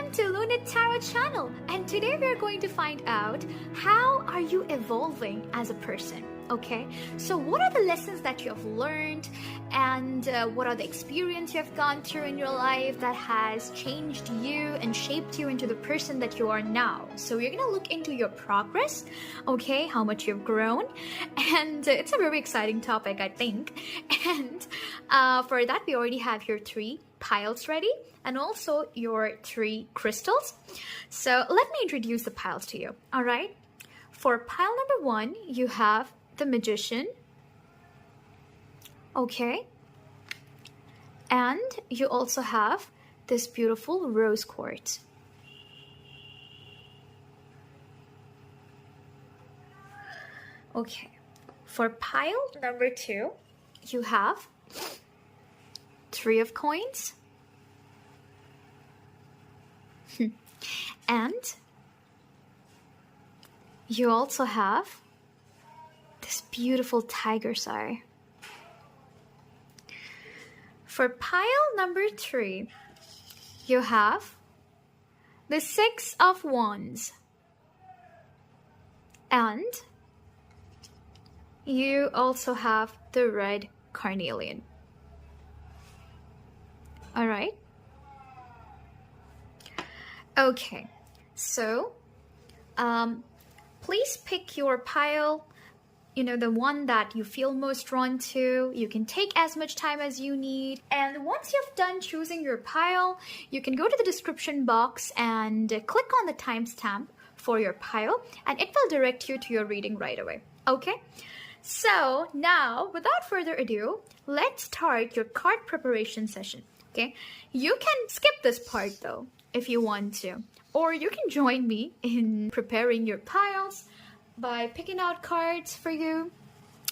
welcome to Lunette Tarot channel, and today we are going to find out how are you evolving as a person. Okay, so what are the lessons that you have learned, and what are the experience you have gone through in your life that has changed you and shaped you into the person that you are now. So we're gonna look into your progress, okay, how much you've grown, and it's a very exciting topic, I think. And for that, we already have your 3 piles ready, and also your 3 crystals. So let me introduce the piles to you. All right, for pile number 1, you have the Magician, okay, and you also have this beautiful rose quartz. Okay, for pile number 2, you have 3 of coins, and you also have this beautiful tiger's eye. For pile number 3, you have the 6 of Wands, and you also have the red carnelian. All right. Okay, so please pick your pile, you know, the one that you feel most drawn to. You can take as much time as you need. And once you've done choosing your pile, you can go to the description box and click on the timestamp for your pile, and it will direct you to your reading right away. Okay? So now, without further ado, let's start your card preparation session. Okay? You can skip this part though, if you want to. Or you can join me in preparing your piles by picking out cards for you.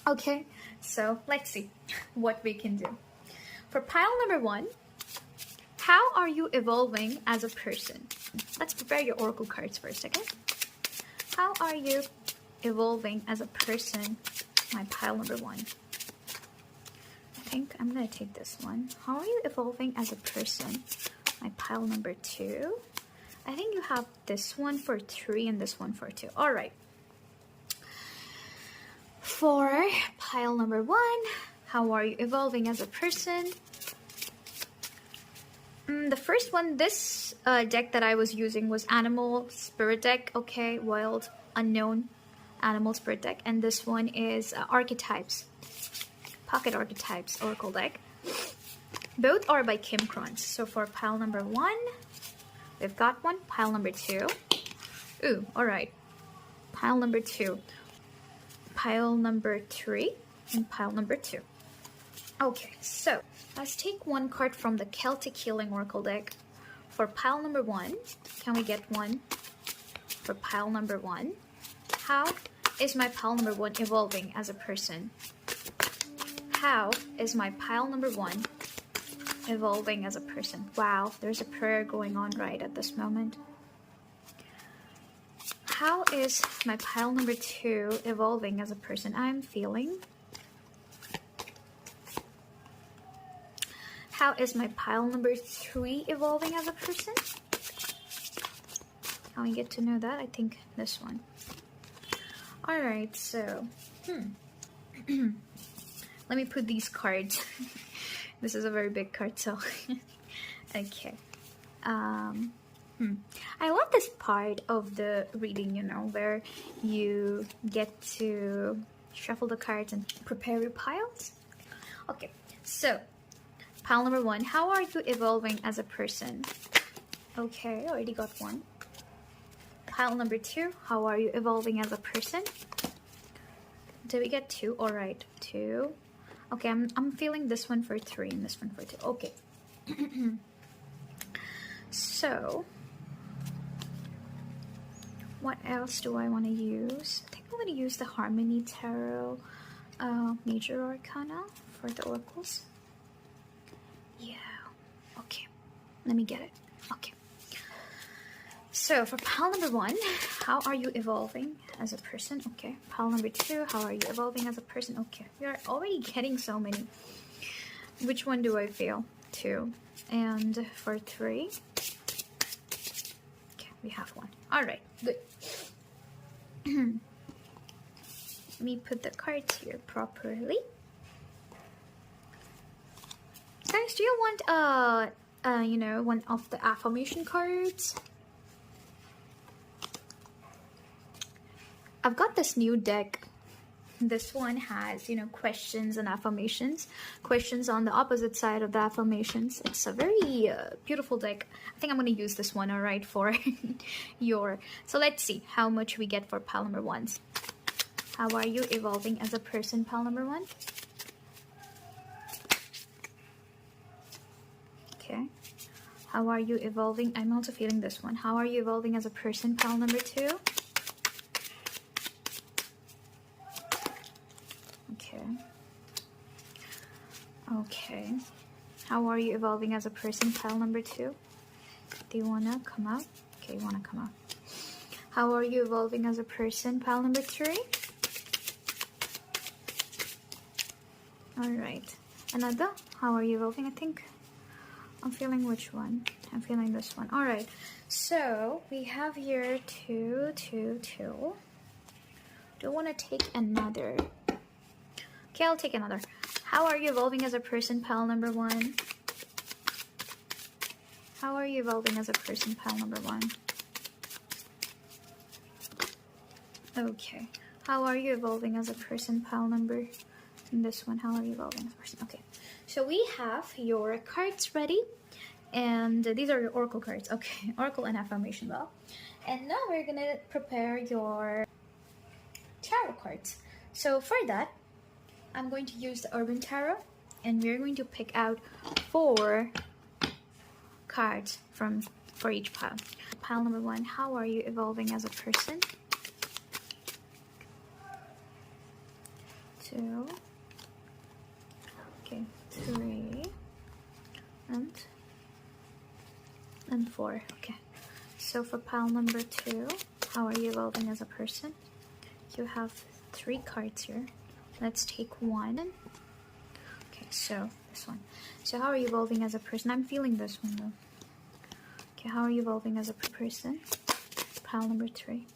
Okay, so let's see what we can do. For pile number 1, how are you evolving as a person? Let's prepare your oracle cards first, okay? How are you evolving as a person? My pile number 1. I think I'm gonna take this one. How are you evolving as a person? My pile number 2. I think you have this one for 3 and this one for 2. All right. For pile number 1, how are you evolving as a person? The first one, this deck that I was using was Animal Spirit deck. Okay, Wild Unknown Animal Spirit deck. And this one is Archetypes, Pocket Archetypes Oracle deck. Both are by Kim Krantz. So for pile number 1, we've got one. Pile number 2. Ooh, all right. Pile number 2. Pile number 3. And pile number 2. Okay, so let's take one card from the Celtic Healing Oracle deck. For pile number 1, can we get one? For pile number 1, how is my pile number 1 evolving as a person? How is my pile number 1 evolving as a person? Wow, there's a prayer going on right at this moment. How is my pile number 2 evolving as a person? I'm feeling. How is my pile number 3 evolving as a person? How we get to know that? I think this one. All right, so let me put these cards. This is a very big card, so okay. I love this part of the reading, you know, where you get to shuffle the cards and prepare your piles. Okay, so pile number 1, how are you evolving as a person? Okay, already got one. Pile number 2, how are you evolving as a person? Did we get 2? All right, 2. Okay, I'm feeling this one for 3 and this one for 2. Okay. So, what else do I want to use? I think I'm going to use the Harmony Tarot Major Arcana for the oracles. Yeah. Okay. Let me get it. Okay. So, for pile number 1, how are you evolving as a person? Okay. Pile number 2, how are you evolving as a person? Okay. We are already getting so many. Which one do I feel? 2. And for 3, we have one. All right, good. Let me put the cards here properly. Guys, do you want you know, one of the affirmation cards? I've got this new deck. This one has, you know, questions and affirmations. Questions on the opposite side of the affirmations. It's a very beautiful deck. I think I'm going to use this one, all right, for your... So let's see how much we get for pile number 1. How are you evolving as a person, pile number 1? Okay. How are you evolving? I'm also feeling this one. How are you evolving as a person, pile number 2? Okay. How are you evolving as a person, pile number 2? Do you wanna come out? Okay, you wanna come out. How are you evolving as a person, pile number 3? Alright. Another? How are you evolving? I think I'm feeling which one? I'm feeling this one. Alright. So we have here 2, 2, 2. Do you wanna take another? Okay, I'll take another. How are you evolving as a person, pile number 1? How are you evolving as a person, pile number 1? Okay. How are you evolving as a person, pile number... This one, how are you evolving as a person? Okay. So we have your cards ready. And these are your oracle cards. Okay. Oracle and affirmation well. And now we're going to prepare your tarot cards. So for that, I'm going to use the Urban Tarot, and we're going to pick out 4 cards for each pile. Pile number 1, how are you evolving as a person? 2, okay, 3, and 4. Okay, so for pile number 2, how are you evolving as a person? You have 3 cards here. Let's take one. Okay, so this one. So how are you evolving as a person? I'm feeling this one though. Okay, how are you evolving as a person? Pile number 3.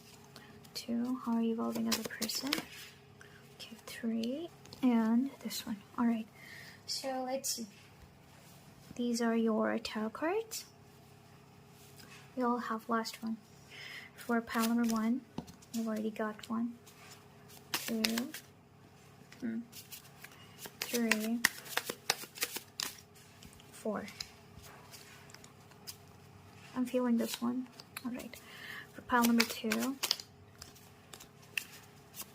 2, how are you evolving as a person? Okay, 3, and this one. Alright, so let's see. These are your tarot cards. We all have last one. For pile number 1, we've already got 1, 2, 3, 4. I'm feeling this one. Alright. For pile number 2,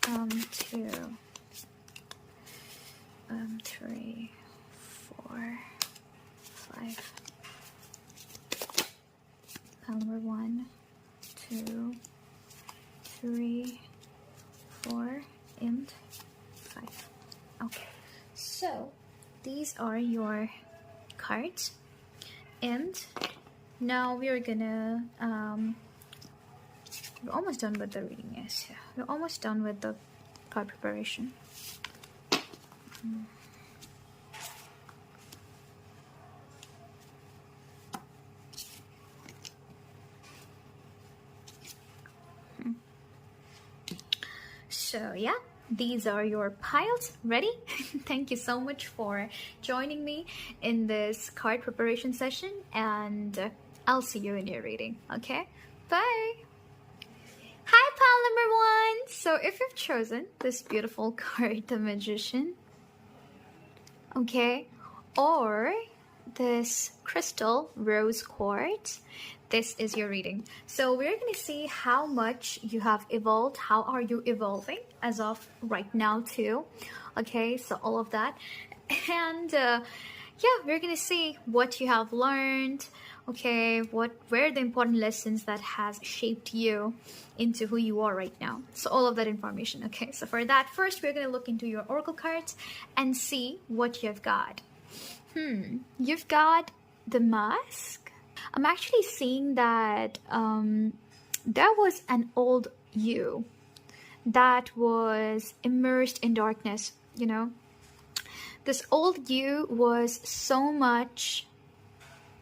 2, 3, 4, 5. Pile number 1, 2, 3, 4, and 5. Okay, so these are your cards, and now we are gonna we're almost done with the reading. Yes, yeah, we're almost done with the card preparation. So yeah, these are your piles ready. Thank you so much for joining me in this card preparation session, and I'll see you in your reading. Okay, bye. Hi, pile number 1. So if you've chosen this beautiful card, the Magician, okay, or this crystal rose quartz, this is your reading. So we're going to see how much you have evolved. How are you evolving as of right now too? Okay, so all of that. And yeah, we're going to see what you have learned. Okay, what were the important lessons that has shaped you into who you are right now. So all of that information. Okay, so for that, first we're going to look into your oracle cards and see what you've got. You've got the Mask. I'm actually seeing that there was an old you that was immersed in darkness, you know. This old you was so much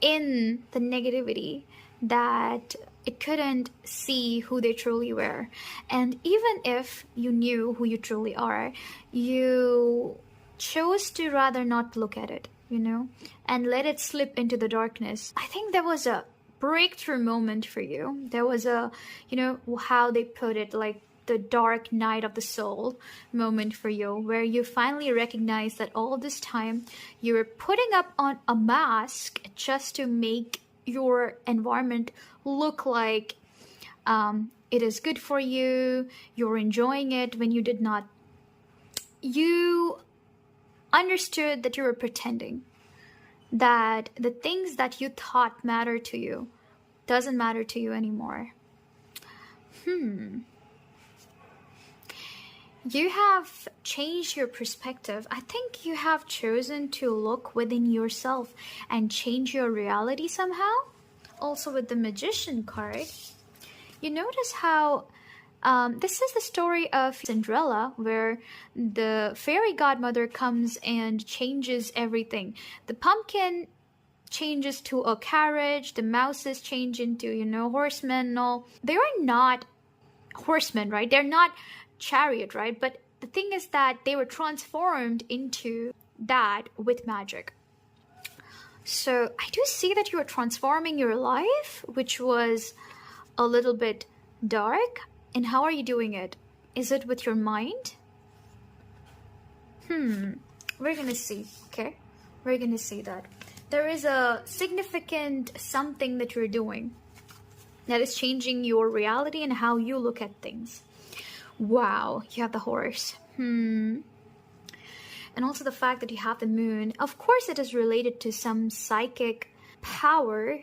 in the negativity that it couldn't see who they truly were. And even if you knew who you truly are, you chose to rather not look at it, and let it slip into the darkness. I think there was a breakthrough moment for you. There was a, how they put it, like the dark night of the soul moment for you, where you finally recognize that all this time you were putting up on a mask just to make your environment look like it is good for you, you're enjoying it, when you did not. You understood that you were pretending, that the things that you thought matter to you doesn't matter to you anymore. You have changed your perspective. I think you have chosen to look within yourself and change your reality somehow. Also with the Magician card, you notice how this is the story of Cinderella, where the fairy godmother comes and changes everything. The pumpkin changes to a carriage, the mouses change into, horsemen and all. They are not horsemen, right? They're not chariot, right? But the thing is that they were transformed into that with magic. So I do see that you are transforming your life, which was a little bit dark. And how are you doing it? Is it with your mind? We're gonna see, okay? We're gonna see that. There is a significant something that you're doing that is changing your reality and how you look at things. Wow, you have the horse. And also the fact that you have the moon. Of course, it is related to some psychic power.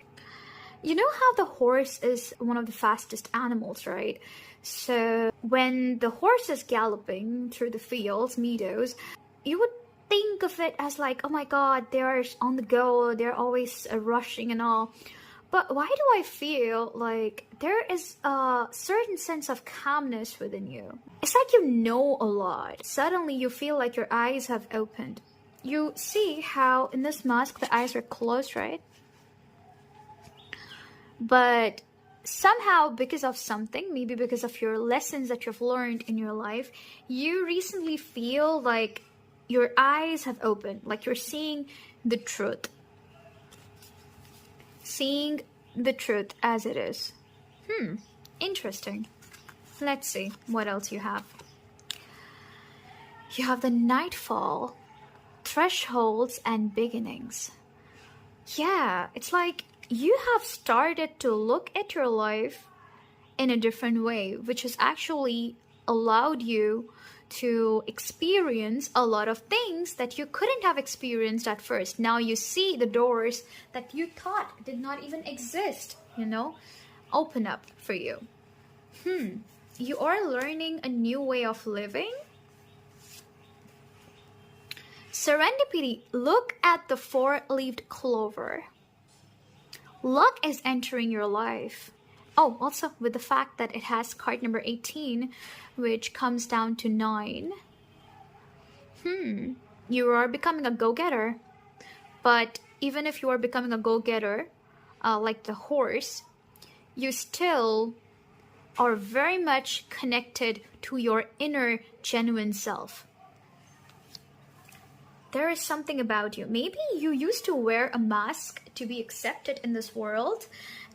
You know how the horse is one of the fastest animals, right? So when the horse is galloping through the fields, meadows, you would think of it as like, oh my God, they're on the go, they're always rushing and all. But why do I feel like there is a certain sense of calmness within you? It's like you know a lot. Suddenly you feel like your eyes have opened. You see how in this mask the eyes are closed, right? But somehow, because of something, maybe because of your lessons that you've learned in your life, you recently feel like your eyes have opened, like you're seeing the truth. Seeing the truth as it is. Interesting. Let's see what else you have. You have the Nightfall, Thresholds and Beginnings. Yeah, it's like you have started to look at your life in a different way, which has actually allowed you to experience a lot of things that you couldn't have experienced at first. Now you see the doors that you thought did not even exist, open up for you. You are learning a new way of living. Serendipity, look at the four-leaved clover. Luck is entering your life. Oh, also with the fact that it has card number 18, which comes down to 9. You are becoming a go-getter. But even if you are becoming a go-getter, like the horse, you still are very much connected to your inner genuine self. There is something about you. Maybe you used to wear a mask to be accepted in this world,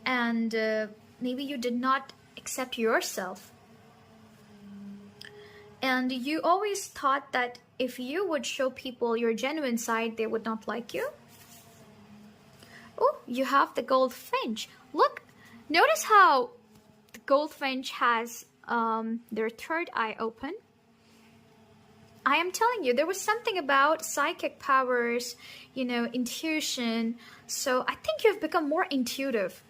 and maybe you did not accept yourself. And you always thought that if you would show people your genuine side, they would not like you. Oh, you have the goldfinch. Look, notice how the goldfinch has their third eye open. I am telling you, there was something about psychic powers, intuition. So I think you've become more intuitive.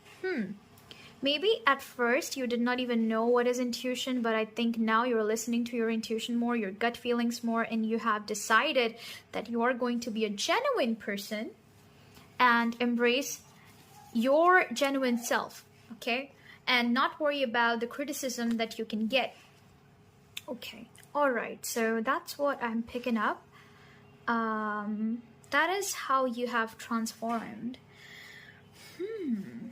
Maybe at first you did not even know what is intuition, but I think now you're listening to your intuition more, your gut feelings more, and you have decided that you are going to be a genuine person and embrace your genuine self, okay? And not worry about the criticism that you can get. Okay, all right, so that's what I'm picking up. That is how you have transformed.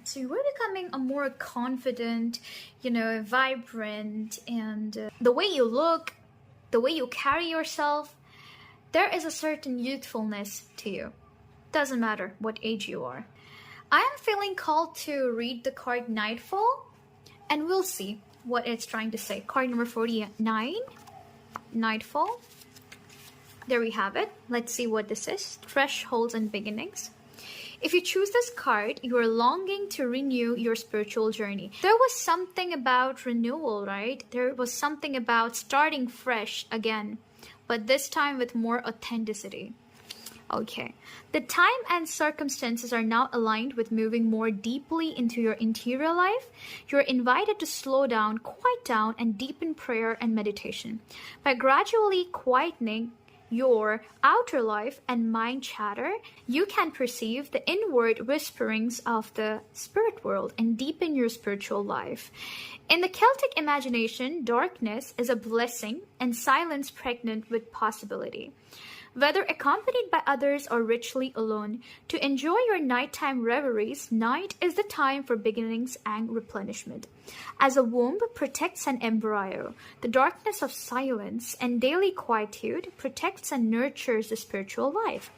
So you were becoming a more confident, vibrant, and the way you look, the way you carry yourself, there is a certain youthfulness to you. Doesn't matter what age you are. I am feeling called to read the card Nightfall, and we'll see what it's trying to say. Card number 49, Nightfall. There we have it. Let's see what this is. Thresholds and beginnings. If you choose this card, you are longing to renew your spiritual journey. There was something about renewal, right? There was something about starting fresh again, but this time with more authenticity. Okay. The time and circumstances are now aligned with moving more deeply into your interior life. You're invited to slow down, quiet down, and deepen prayer and meditation. By gradually quietening your outer life and mind chatter, you can perceive the inward whisperings of the spirit world and deepen your spiritual life. In the Celtic imagination, darkness is a blessing and silence pregnant with possibility. Whether accompanied by others or richly alone, to enjoy your nighttime reveries, night is the time for beginnings and replenishment. As a womb protects an embryo, the darkness of silence and daily quietude protects and nurtures the spiritual life.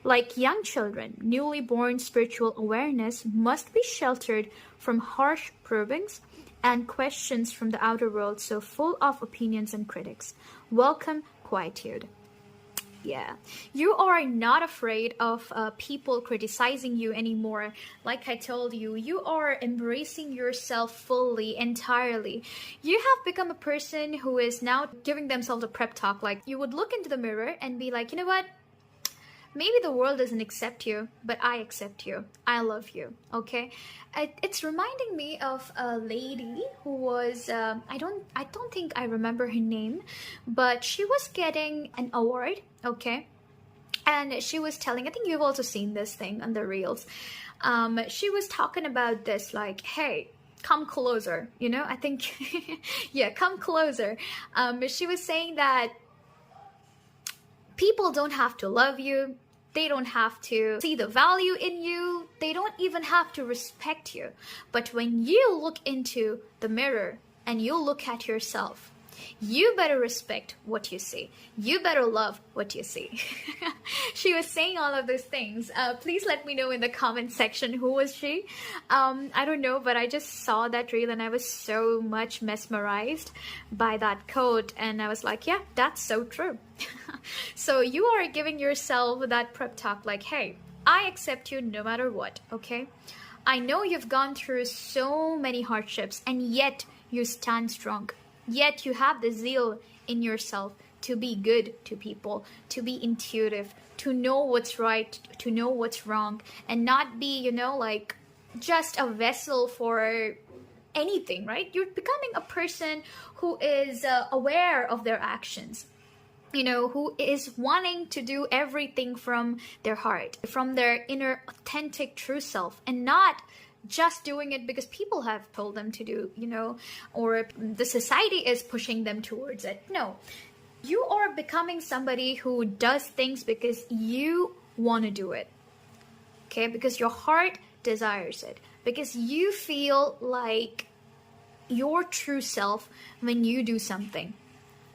Like young children, newly born spiritual awareness must be sheltered from harsh probings and questions from the outer world so full of opinions and critics. Welcome quietude. Yeah, you are not afraid of people criticizing you anymore. Like I told you, you are embracing yourself fully, entirely. You have become a person who is now giving themselves a prep talk. Like, you would look into the mirror and be like, you know what? Maybe the world doesn't accept you, but I accept you. I love you, okay? It's reminding me of a lady who was, I don't think I remember her name, but she was getting an award, okay? And she was telling, I think you've also seen this thing on the reels. She was talking about this, like, hey, come closer, I think, yeah, come closer. She was saying that people don't have to love you. They don't have to see the value in you. They don't even have to respect you. But when you look into the mirror and you look at yourself, you better respect what you see. You better love what you see. She was saying all of those things. Please let me know in the comment section who was she. I don't know, but I just saw that reel and I was so much mesmerized by that quote. And I was like, yeah, that's so true. So you are giving yourself that prep talk like, hey, I accept you no matter what, okay? I know you've gone through so many hardships and yet you stand strong. Yet you have the zeal in yourself to be good to people, to be intuitive, to know what's right, to know what's wrong, and not be, like just a vessel for anything, right? You're becoming a person who is aware of their actions, who is wanting to do everything from their heart, from their inner authentic true self, and not just doing it because people have told them to do, or the society is pushing them towards it. No, you are becoming somebody who does things because you want to do it, okay? Because your heart desires it, because you feel like your true self when you do something,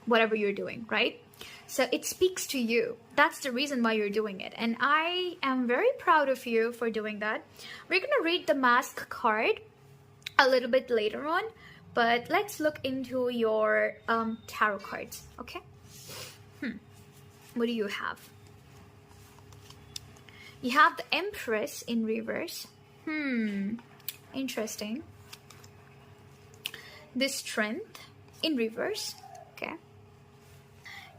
whatever you're doing, right? So it speaks to you. That's the reason why you're doing it. And I am very proud of you for doing that. We're going to read the mask card a little bit later on. But let's look into your tarot cards, okay? What do you have? You have the Empress in reverse. Interesting. The Strength in reverse, okay?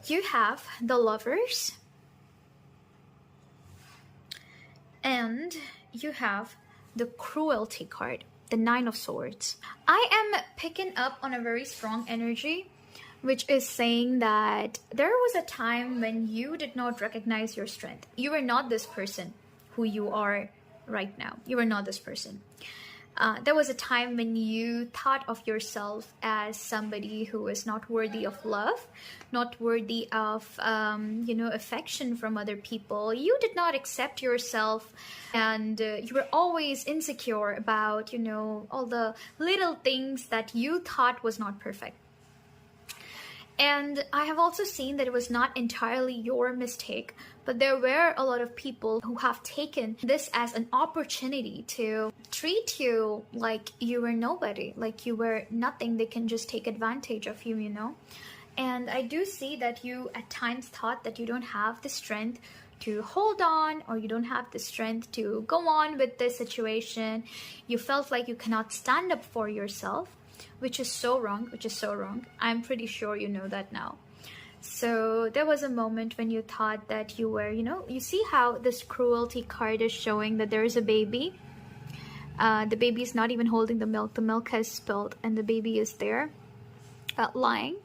You have the Lovers, and you have the Cruelty card, the Nine of Swords. I am picking up on a very strong energy, which is saying that there was a time when you did not recognize your strength. You were not this person who you are right now. You are not this person. There was a time when you thought of yourself as somebody who is not worthy of love, not worthy of, affection from other people. You did not accept yourself, and you were always insecure about, all the little things that you thought was not perfect. And I have also seen that it was not entirely your mistake, but there were a lot of people who have taken this as an opportunity to treat you like you were nobody, like you were nothing. They can just take advantage of you, And I do see that you at times thought that you don't have the strength to hold on, or you don't have the strength to go on with this situation. You felt like you cannot stand up for yourself, which is so wrong, I'm pretty sure you know that now. So there was a moment when you thought that you were, you see how this cruelty card is showing that there is a baby. The baby is not even holding the milk has spilled, and the baby is there lying.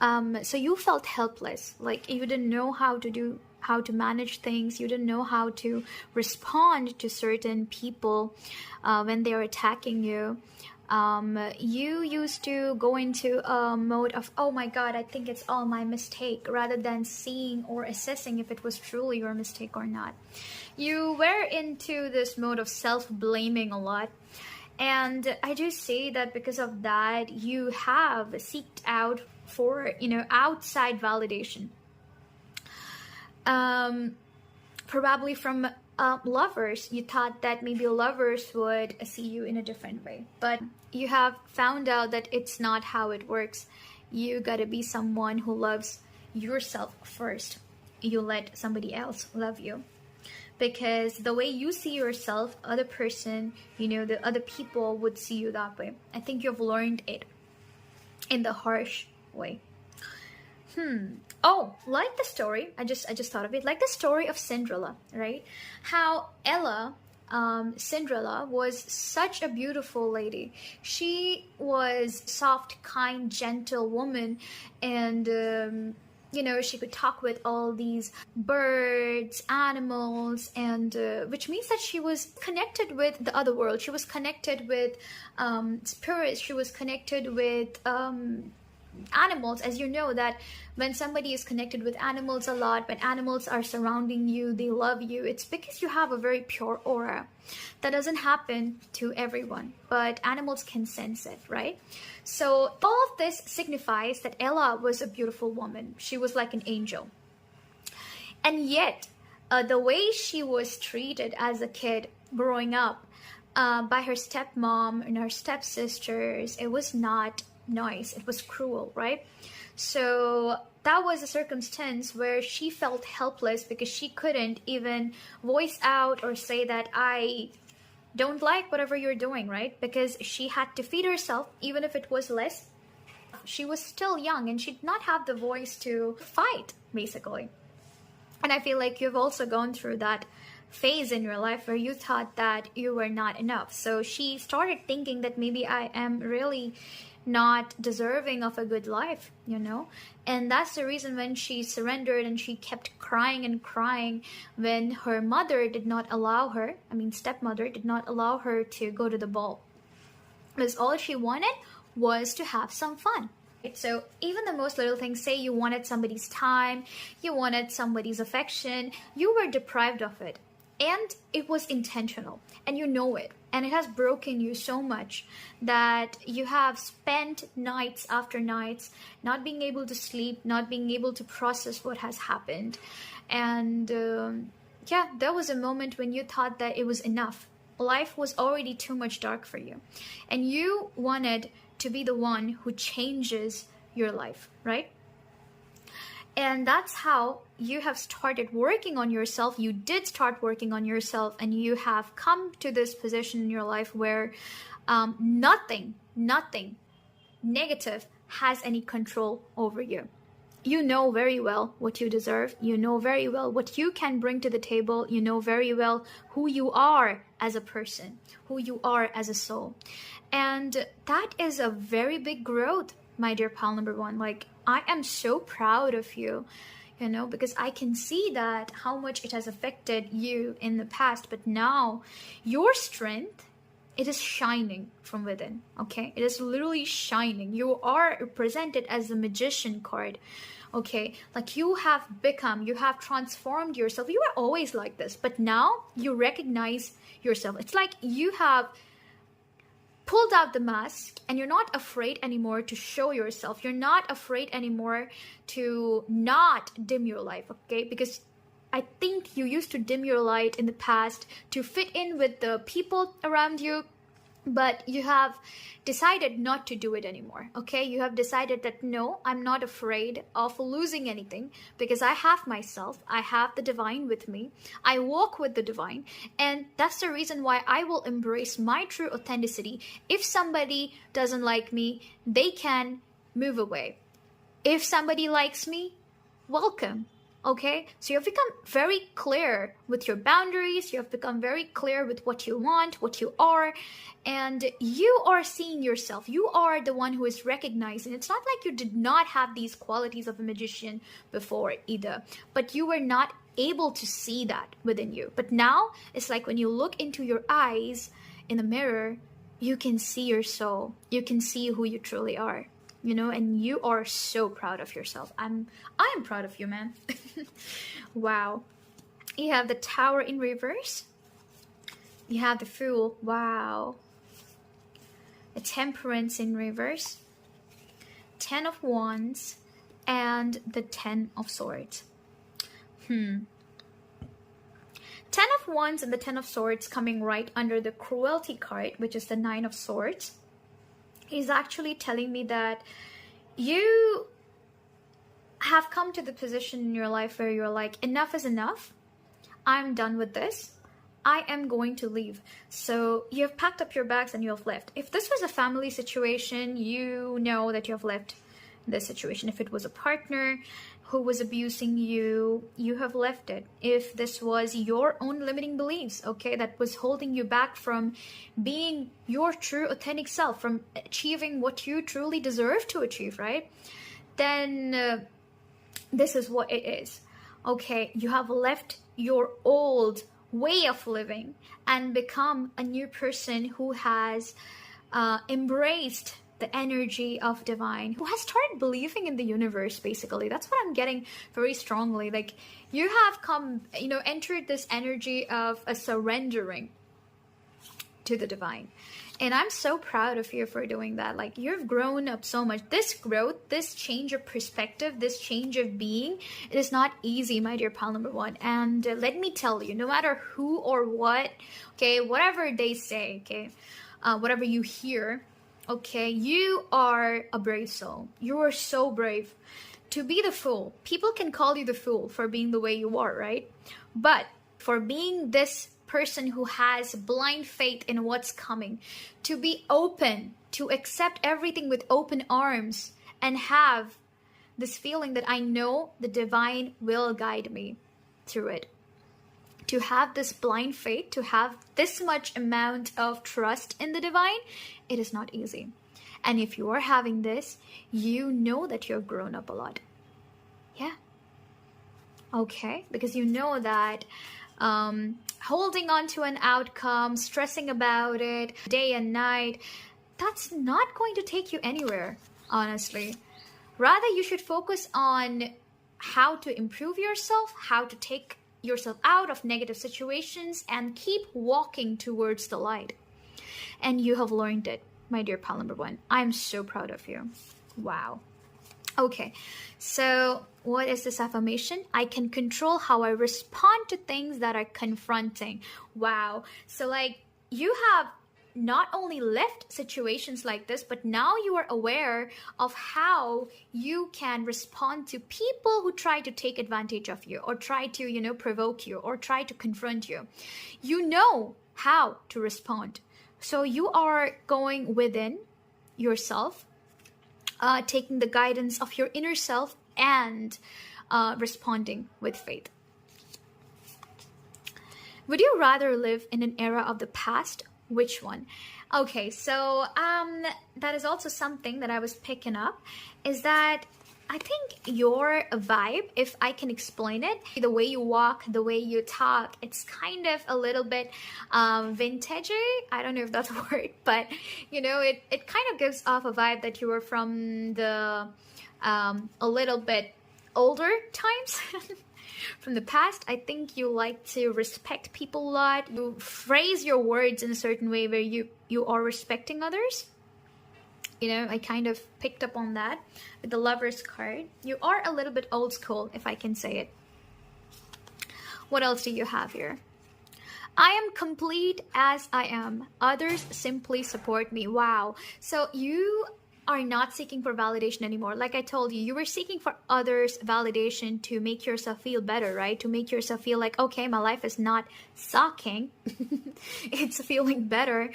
So you felt helpless, like you didn't know how to manage things. You didn't know how to respond to certain people when they're attacking you. You used to go into a mode of, oh my god, I think it's all my mistake, rather than seeing or assessing if it was truly your mistake or not. You were into this mode of self-blaming a lot. And I do see that because of that, you have seeked out for, outside validation. Probably from lovers. You thought that maybe lovers would see you in a different way, but you have found out that it's not how it works. You gotta be someone who loves yourself first. You let somebody else love you, because the way you see yourself, other person, the other people would see you that way. I think you've learned it in the harsh way. Oh, like the story, I just thought of it, like the story of Cinderella, right? How Ella, Cinderella, was such a beautiful lady. She was soft, kind, gentle woman, and she could talk with all these birds, animals, and which means that she was connected with the other world. She was connected with spirits. She was connected with animals. As you know, that when somebody is connected with animals a lot, when animals are surrounding you, they love you, it's because you have a very pure aura. That doesn't happen to everyone, but animals can sense it, right? So all of this signifies that Ella was a beautiful woman. She was like an angel. And yet the way she was treated as a kid growing up by her stepmom and her stepsisters, it was not nice. It was cruel, right? So that was a circumstance where she felt helpless, because she couldn't even voice out or say that I don't like whatever you're doing, right? Because she had to feed herself, even if it was less. She was still young and she did not have the voice to fight, basically. And I feel like you've also gone through that phase in your life where you thought that you were not enough. So she started thinking that maybe I am really not deserving of a good life, and that's the reason when she surrendered and she kept crying and crying when her mother did not allow her, stepmother did not allow her to go to the ball, because all she wanted was to have some fun. So even the most little things, say you wanted somebody's time, you wanted somebody's affection, you were deprived of it. And it was intentional, and you know it, and it has broken you so much that you have spent nights after nights not being able to sleep, not being able to process what has happened. And there was a moment when you thought that it was enough. Life was already too much dark for you, and you wanted to be the one who changes your life, right? And that's how you have started working on yourself. You did start working on yourself, and you have come to this position in your life where nothing negative has any control over you. You know very well what you deserve. You know very well what you can bring to the table. You know very well who you are as a person, who you are as a soul. And that is a very big growth, my dear pal number one. Like, I am so proud of you, because I can see that how much it has affected you in the past. But now your strength it is shining from within. Okay, it is literally shining. You are presented as a magician card. Okay, like you have transformed yourself. You were always like this, but now you recognize yourself. It's like you have pulled out the mask and you're not afraid anymore to show yourself. You're not afraid anymore to not dim your life, okay? Because I think you used to dim your light in the past to fit in with the people around you, but you have decided not to do it anymore, okay? You have decided that no, I'm not afraid of losing anything because I have myself, I have the divine with me, I walk with the divine, and that's the reason why I will embrace my true authenticity. If somebody doesn't like me, they can move away. If somebody likes me, welcome. Okay, so you have become very clear with your boundaries, you have become very clear with what you want, what you are, and you are seeing yourself. You are the one who is recognizing. It's not like you did not have these qualities of a magician before either, but you were not able to see that within you. But now it's like when you look into your eyes in the mirror, you can see your soul. You can see who you truly are. You know, and you are so proud of yourself. I'm proud of you, man. Wow. You have the Tower in reverse. You have the Fool. Wow. The Temperance in reverse. 10 of Wands. And the 10 of Swords. 10 of Wands and the 10 of Swords coming right under the Cruelty card, which is the 9 of Swords, is actually telling me that you have come to the position in your life where you're like, enough is enough. I'm done with this. I am going to leave. So you have packed up your bags and you have left. If this was a family situation, you know that you have left this situation. If it was a partner who was abusing you, you have left it. If this was your own limiting beliefs, okay, that was holding you back from being your true authentic self, from achieving what you truly deserve to achieve, right? Then this is what it is. Okay, you have left your old way of living and become a new person who has embraced the energy of divine, who has started believing in the universe. Basically, that's what I'm getting very strongly. Like, you have come, you know, entered this energy of a surrendering to the divine, and I'm so proud of you for doing that. Like, you've grown up so much. This growth, this change of perspective, this change of being, it is not easy, my dear pal number one. And let me tell you, no matter who or what, okay, whatever they say, okay, whatever you hear, okay, you are a brave soul. You are so brave to be the fool. People can call you the fool for being the way you are, right? But for being this person who has blind faith in what's coming, to be open, to accept everything with open arms, and have this feeling that I know the divine will guide me through it. To have this blind faith, to have this much amount of trust in the divine, it is not easy. And if you are having this, you know that you've grown up a lot. Yeah. Okay, because you know that holding on to an outcome, stressing about it day and night, that's not going to take you anywhere, honestly. Rather, you should focus on how to improve yourself, how to take yourself out of negative situations, and keep walking towards the light. And you have learned it, my dear pal number one. I'm so proud of you. Wow. Okay, so what is this affirmation? I can control how I respond to things that are confronting. Wow. So like, you have not only left situations like this, but now you are aware of how you can respond to people who try to take advantage of you, or try to, you know, provoke you, or try to confront you. You know how to respond. So you are going within yourself, taking the guidance of your inner self, and responding with faith. Would you rather live in an era of the past? Which one? Okay, so that is also something that I was picking up, is that I think your vibe, if I can explain it, the way you walk, the way you talk, it's kind of a little bit vintagey. I don't know if that's a word, but you know, it kind of gives off a vibe that you were from the a little bit older times. From the past. I think you like to respect people a lot. You phrase your words in a certain way where you are respecting others. You know, I kind of picked up on that with the Lovers card. You are a little bit old school, if I can say it. What else do you have here? I am complete as I am. Others simply support me. Wow. So you are not seeking for validation anymore. Like I told you, you were seeking for others' validation to make yourself feel better, right? To make yourself feel like, okay, my life is not sucking. It's feeling better.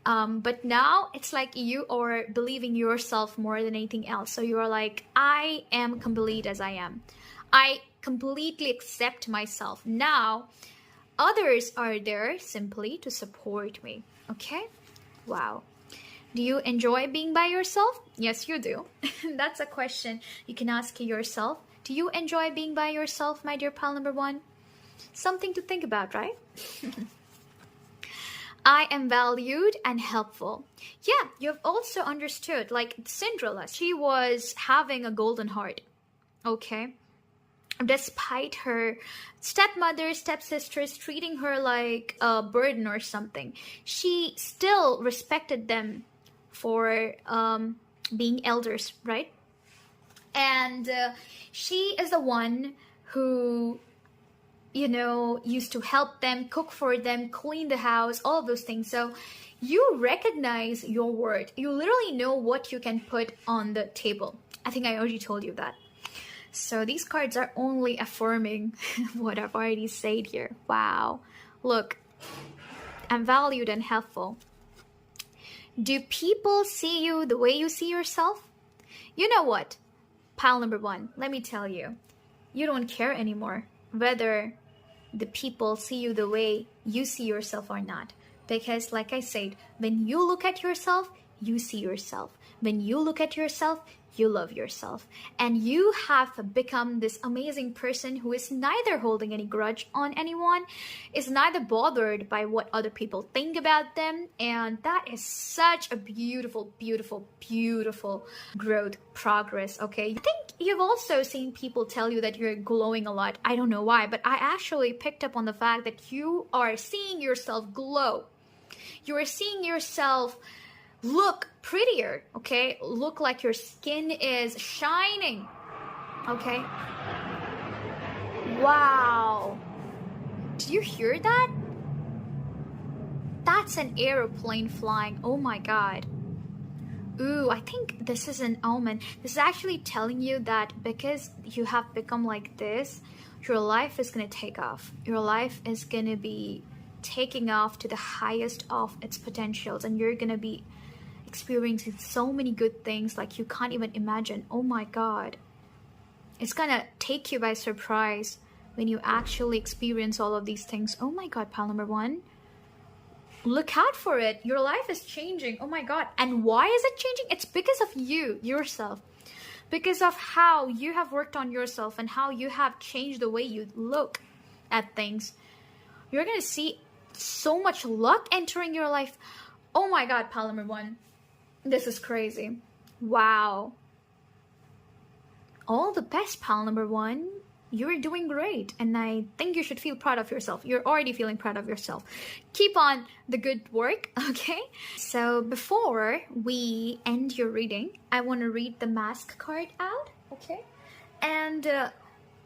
But now it's like you are believing yourself more than anything else. So you are like, I am complete as I am. I completely accept myself. Now, others are there simply to support me. Okay? Wow. Do you enjoy being by yourself? Yes, you do. That's a question you can ask yourself. Do you enjoy being by yourself, my dear pal number one? Something to think about, right? I am valued and helpful. Yeah, you've also understood, like Cinderella, she was having a golden heart. Okay? Despite her stepmother, stepsisters treating her like a burden or something, she still respected them for being elders, right? And she is the one who, you know, used to help them, cook for them, clean the house, all of those things. So you recognize your worth. You literally know what you can put on the table. I think I already told you that. So these cards are only affirming what I've already said here. Wow. Look, I'm valued and helpful. Do people see you the way you see yourself? You know what? Pile number one, let me tell you. You don't care anymore whether the people see you the way you see yourself or not. Because like I said, when you look at yourself, you see yourself. When you look at yourself, you love yourself. And you have become this amazing person who is neither holding any grudge on anyone, is neither bothered by what other people think about them. And that is such a beautiful, beautiful, beautiful growth, progress, okay? I think you've also seen people tell you that you're glowing a lot. I don't know why, but I actually picked up on the fact that you are seeing yourself glow. You are seeing yourself look prettier, okay? Look like your skin is shining, okay? Wow. Did you hear that? That's an aeroplane flying. Oh my god. Ooh, I think this is an omen. This is actually telling you that because you have become like this, your life is gonna take off. Your life is gonna be taking off to the highest of its potentials, and you're gonna be experiencing so many good things like you can't even imagine. Oh my god. It's gonna take you by surprise when you actually experience all of these things. Oh my god, pal number one. Look out for it. Your life is changing. Oh my god. And why is it changing? It's because of you, yourself. Because of how you have worked on yourself and how you have changed the way you look at things. You're gonna see so much luck entering your life. Oh my god, pal number one. This is crazy. Wow. All the best, pal number one. You're doing great. And I think you should feel proud of yourself. You're already feeling proud of yourself. Keep on the good work, okay? So before we end your reading, I want to read the mask card out, okay? And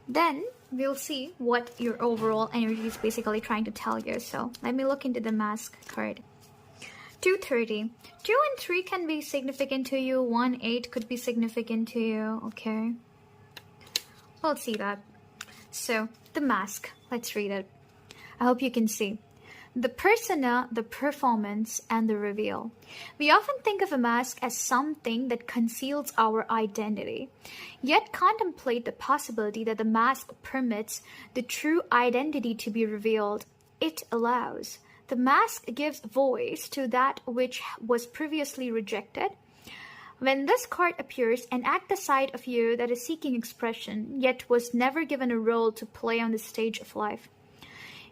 then we'll see what your overall energy is basically trying to tell you. So let me look into the mask card. 230. 2 and 3 can be significant to you. 1, 8 could be significant to you. Okay. We'll see that. So, the mask. Let's read it. I hope you can see. The persona, the performance, and the reveal. We often think of a mask as something that conceals our identity, yet contemplate the possibility that the mask permits the true identity to be revealed. It allows. The mask gives voice to that which was previously rejected, When this card appears, enact the side of you that is seeking expression, yet was never given a role to play on the stage of life.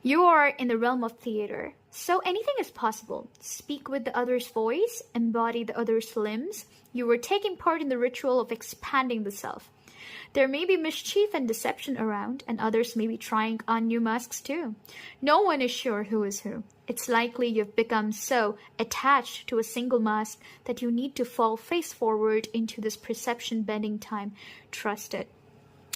You are in the realm of theater, so anything is possible. Speak with the other's voice, embody the other's limbs. You were taking part in the ritual of expanding the self. There may be mischief and deception around, and others may be trying on new masks too. No one is sure who is who. It's likely you've become so attached to a single mask that you need to fall face forward into this perception-bending time. Trust it.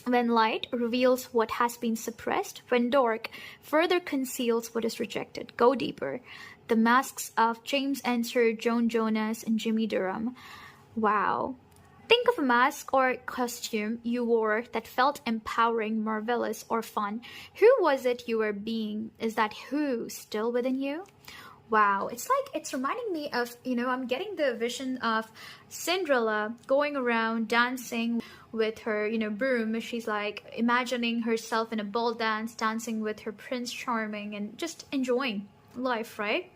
When light reveals what has been suppressed, when dark further conceals what is rejected, go deeper. The masks of James Ensor, Joan Jonas, and Jimmy Durham. Wow. Think of a mask or costume you wore that felt empowering, marvelous, or fun. Who was it you were being? Is that who still within you? Wow, it's reminding me of, I'm getting the vision of Cinderella going around dancing with her, broom. She's like imagining herself in a ball dance, dancing with her Prince Charming and just enjoying life, right?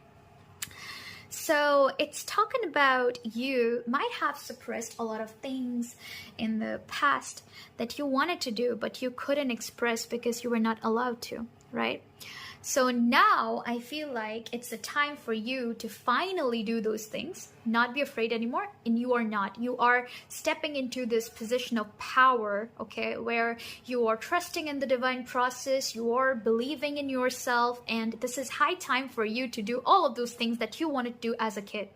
So it's talking about you might have suppressed a lot of things in the past that you wanted to do, but you couldn't express because you were not allowed to, right? So now I feel like it's the time for you to finally do those things, not be afraid anymore. And you are not. You are stepping into this position of power, okay, where you are trusting in the divine process, you are believing in yourself, and this is high time for you to do all of those things that you wanted to do as a kid.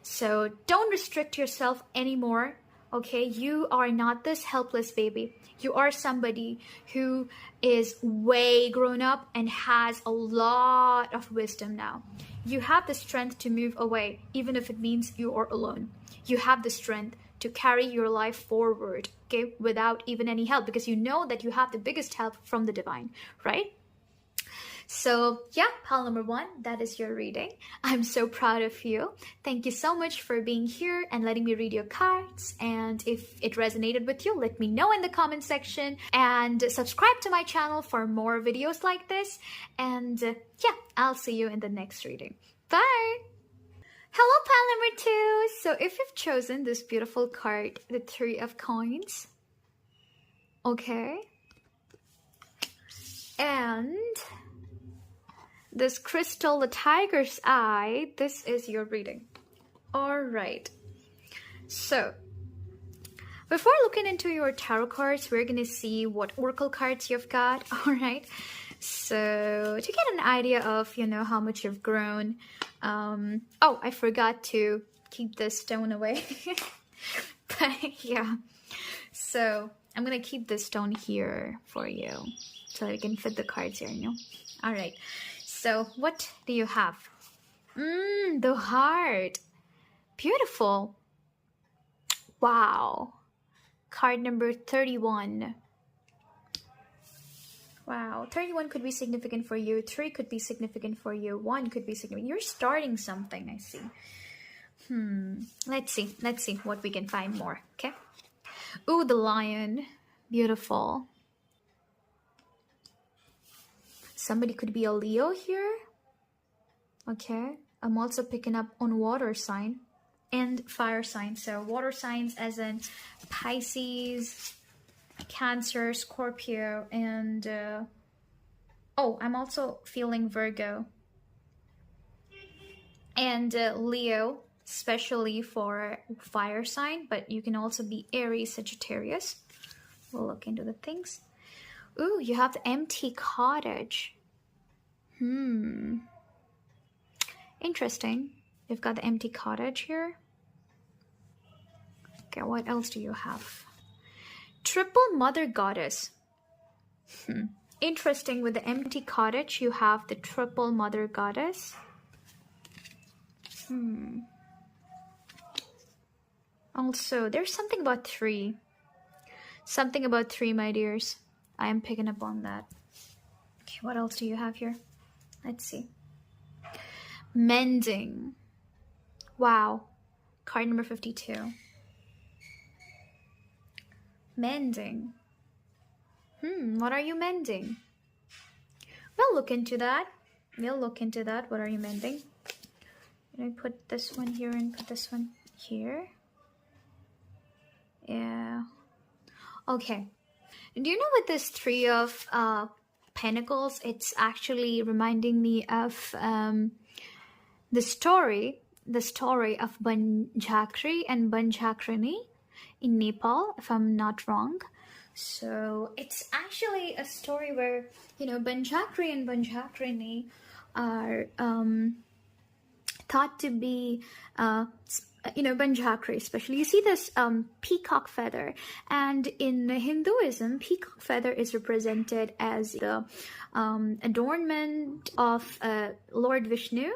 So don't restrict yourself anymore. Okay, you are not this helpless baby. You are somebody who is way grown up and has a lot of wisdom now. You have the strength to move away, even if it means you are alone. You have the strength to carry your life forward, okay, without even any help, because you know that you have the biggest help from the divine, right? So yeah, pile number 1, that is your reading. I'm so proud of you. Thank you so much for being here and letting me read your cards. And if it resonated with you, let me know in the comment section. And subscribe to my channel for more videos like this. And yeah, I'll see you in the next reading. Bye! Hello, pile number 2. So if you've chosen this beautiful card, the 3 of Coins. Okay. And this crystal, the tiger's eye, this is your reading. All right. So, before looking into your tarot cards, we're going to see what oracle cards you've got. All right. So, to get an idea of, how much you've grown. Oh, I forgot to keep this stone away. But yeah. So, I'm going to keep this stone here for you so I can fit the cards here, All right. So, what do you have? The heart. Beautiful. Wow. Card number 31. Wow. 31 could be significant for you. 3 could be significant for you. 1 could be significant. You're starting something, I see. Let's see what we can find more, okay? Ooh, the lion. Beautiful. Somebody could be a Leo here. Okay. I'm also picking up on water sign and fire sign. So water signs as in Pisces, Cancer, Scorpio, and oh, I'm also feeling Virgo. And Leo, especially for fire sign, but you can also be Aries, Sagittarius. We'll look into the things. Ooh, you have the empty cottage. Interesting. You've got the empty cottage here. Okay, what else do you have? Triple Mother Goddess. Interesting, with the empty cottage, you have the Triple Mother Goddess. Also, there's something about 3. Something about 3, my dears. I am picking up on that. Okay, what else do you have here? Let's see. Mending. Wow. Card number 52. Mending. What are you mending? We'll look into that. What are you mending? Can I put this one here and put this one here? Yeah. Okay. Do you know with this three of pentacles, it's actually reminding me of the story of Banjakri and Banjakrini in Nepal, if I'm not wrong. So it's actually a story where, Banjakri and Banjakrini are thought to be, Banjakri especially. You see this peacock feather, and in Hinduism, peacock feather is represented as the adornment of Lord Vishnu,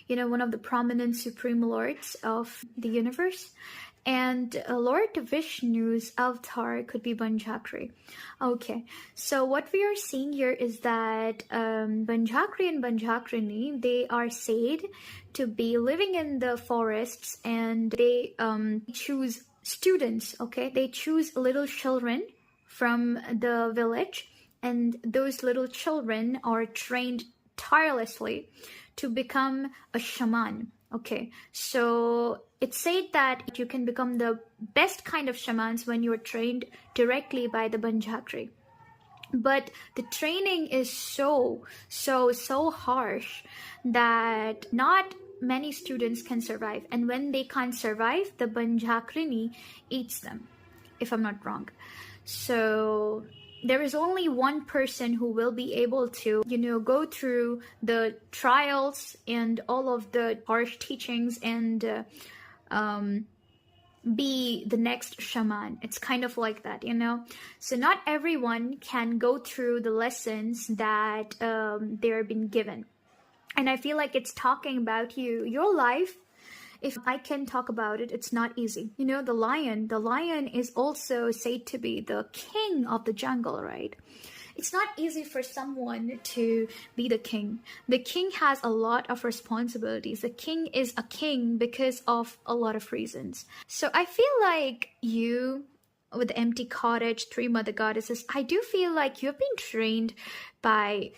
one of the prominent supreme lords of the universe. And Lord Vishnu's avatar could be Banjakri. Okay, so what we are seeing here is that Banjakri and Banjakrini, they are said to be living in the forests, and they choose students, okay? They choose little children from the village, and those little children are trained tirelessly to become a shaman. Okay, so it's said that you can become the best kind of shamans when you're trained directly by the Banjakri. But the training is so harsh that not many students can survive. And when they can't survive, the Banjakrini eats them, if I'm not wrong. So there is only one person who will be able to, go through the trials and all of the harsh teachings and be the next shaman. It's kind of like that, So not everyone can go through the lessons that they're been given. And I feel like it's talking about your life. If I can talk about it, it's not easy. The lion is also said to be the king of the jungle, right? It's not easy for someone to be the king. The king has a lot of responsibilities. The king is a king because of a lot of reasons. So I feel like you, with the empty cottage, three mother goddesses, I do feel like you've been trained by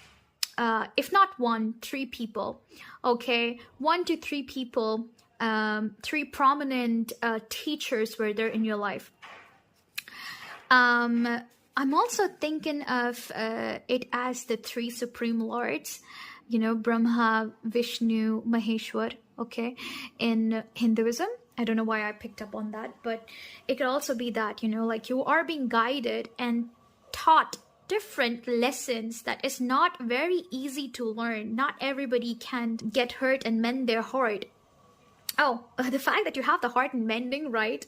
if not one, three people. Okay, 1 to 3 people. 3 prominent teachers were there in your life. I'm also thinking of it as the 3 supreme lords, Brahma, Vishnu, Maheshwar, okay, in Hinduism. I don't know why I picked up on that, but it could also be that, like you are being guided and taught different lessons that is not very easy to learn. Not everybody can get hurt and mend their heart. Oh, the fact that you have the heart and mending, right?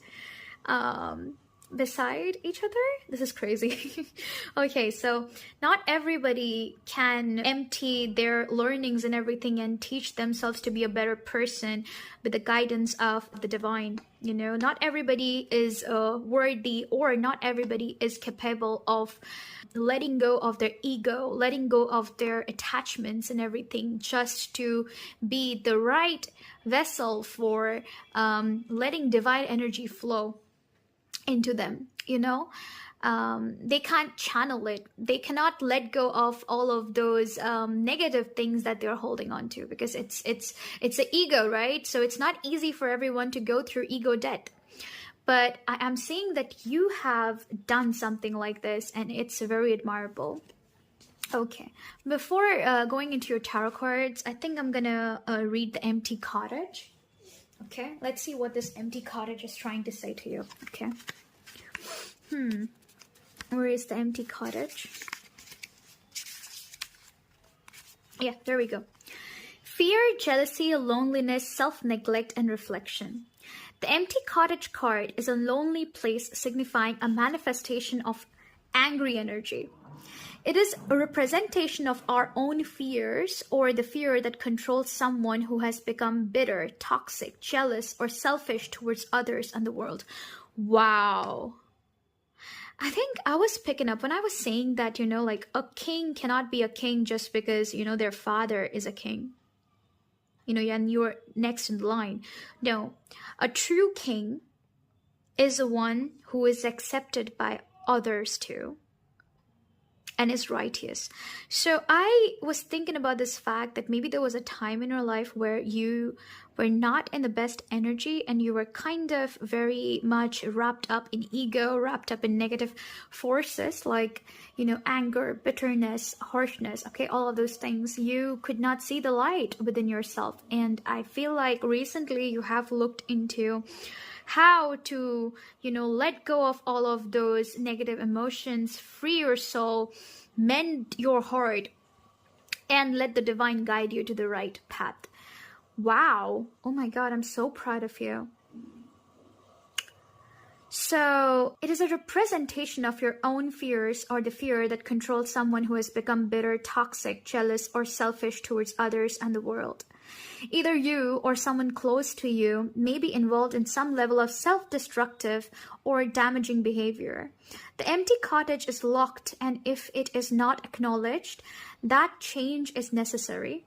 Beside each other? This is crazy. Okay, so not everybody can empty their learnings and everything and teach themselves to be a better person with the guidance of the divine. Not everybody is worthy, or not everybody is capable of letting go of their ego, letting go of their attachments and everything, just to be the right vessel for letting divine energy flow into them. They can't channel it. They cannot let go of all of those negative things that they're holding on to, because it's the ego, right? So it's not easy for everyone to go through ego death. But I am seeing that you have done something like this, and it's very admirable. Okay, before going into your tarot cards, I think I'm gonna read the empty cottage. Okay, let's see what this empty cottage is trying to say to you. Okay. Where is the empty cottage? Yeah, there we go. Fear, jealousy, loneliness, self-neglect, and reflection. The empty cottage card is a lonely place, signifying a manifestation of angry energy. It is a representation of our own fears, or the fear that controls someone who has become bitter, toxic, jealous, or selfish towards others and the world. Wow. I think I was picking up when I was saying that, like a king cannot be a king just because, their father is a king. And you're next in line. No, a true king is the one who is accepted by others too. and is righteous. So I was thinking about this fact that maybe there was a time in your life where you were not in the best energy and you were kind of very much wrapped up in ego, wrapped up in negative forces like, anger, bitterness, harshness, okay, all of those things. You could not see the light within yourself. And I feel like recently you have looked into how to, let go of all of those negative emotions, free your soul, mend your heart, and let the divine guide you to the right path. Wow. Oh my God, I'm so proud of you. So it is a representation of your own fears or the fear that controls someone who has become bitter, toxic, jealous, or selfish towards others and the world. Either you or someone close to you may be involved in some level of self-destructive or damaging behavior. The empty cottage is locked, and if it is not acknowledged, that change is necessary.